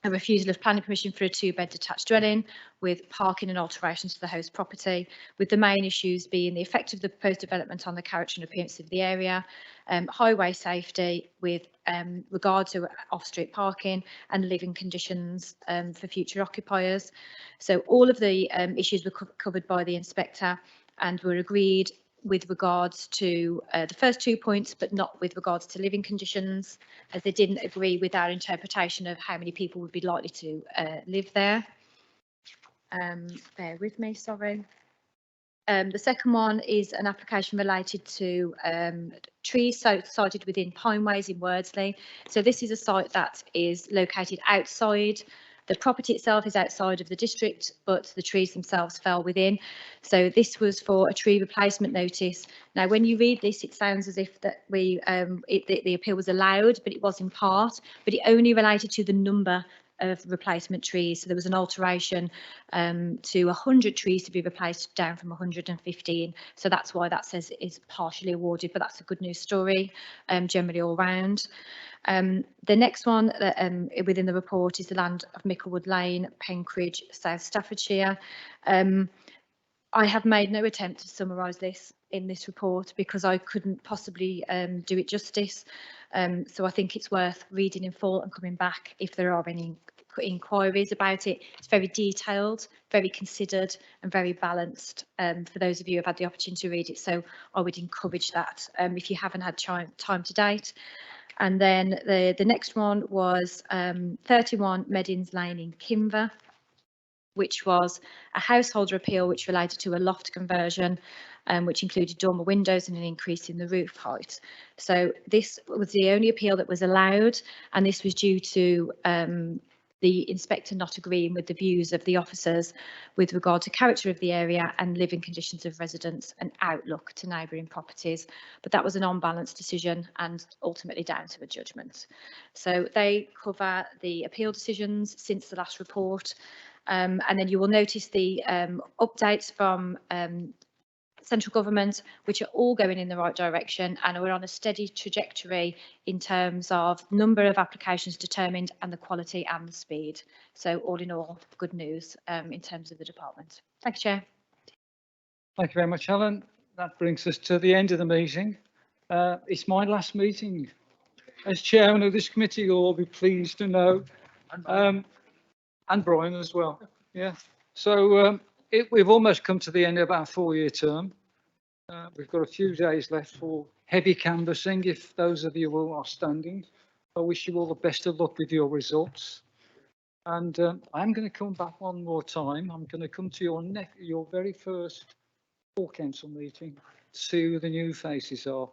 F: a refusal of planning permission for a 2-bed detached dwelling with parking and alterations to the host property, with the main issues being the effect of the proposed development on the character and appearance of the area, highway safety with regard to off-street parking and living conditions for future occupiers. So all of the issues were covered by the inspector and were agreed with regards to the first 2 points, but not with regards to living conditions, as they didn't agree with our interpretation of how many people would be likely to live there. Bear with me, sorry. The second one is an application related to trees sited within Pineways in Wordsley. So this is a site that is located outside. The property itself is outside of the district, but the trees themselves fell within. So this was for a tree replacement notice. Now, when you read this, it sounds as if that the appeal was allowed, but it was in part, but it only related to the number of replacement trees. So there was an alteration to 100 trees to be replaced down from 115. So that's why that says it is partially awarded, but that's a good news story generally all round. The next one within the report is the land of Micklewood Lane, Penkridge, South Staffordshire. I have made no attempt to summarise this in this report because I couldn't possibly do it justice. So I think it's worth reading in full and coming back if there are any inquiries about it. It's very detailed, very considered and very balanced for those of you who have had the opportunity to read it. So I would encourage that if you haven't had time to date. And then the next one was 31 Meddins Lane in Kimver, which was a householder appeal which related to a loft conversion, which included dormer windows and an increase in the roof height. So this was the only appeal that was allowed, and this was due to the inspector not agreeing with the views of the officers with regard to character of the area and living conditions of residents and outlook to neighbouring properties. But that was an on-balance decision and ultimately down to a judgment. So they cover the appeal decisions since the last report. And then you will notice the updates from central government, which are all going in the right direction, and we're on a steady trajectory in terms of number of applications determined and the quality and the speed. So all in all, good news in terms of the department. Thank you, Chair.
A: Thank you very much, Helen. That brings us to the end of the meeting. It's my last meeting as chairman of this committee, you'll all be pleased to know, and Brian as well. Yeah. So we've almost come to the end of our 4-year term. We've got a few days left for heavy canvassing. If those of you who are standing, I wish you all the best of luck with your results. And I'm going to come back one more time. I'm going to come to your very first full council meeting to see who the new faces are.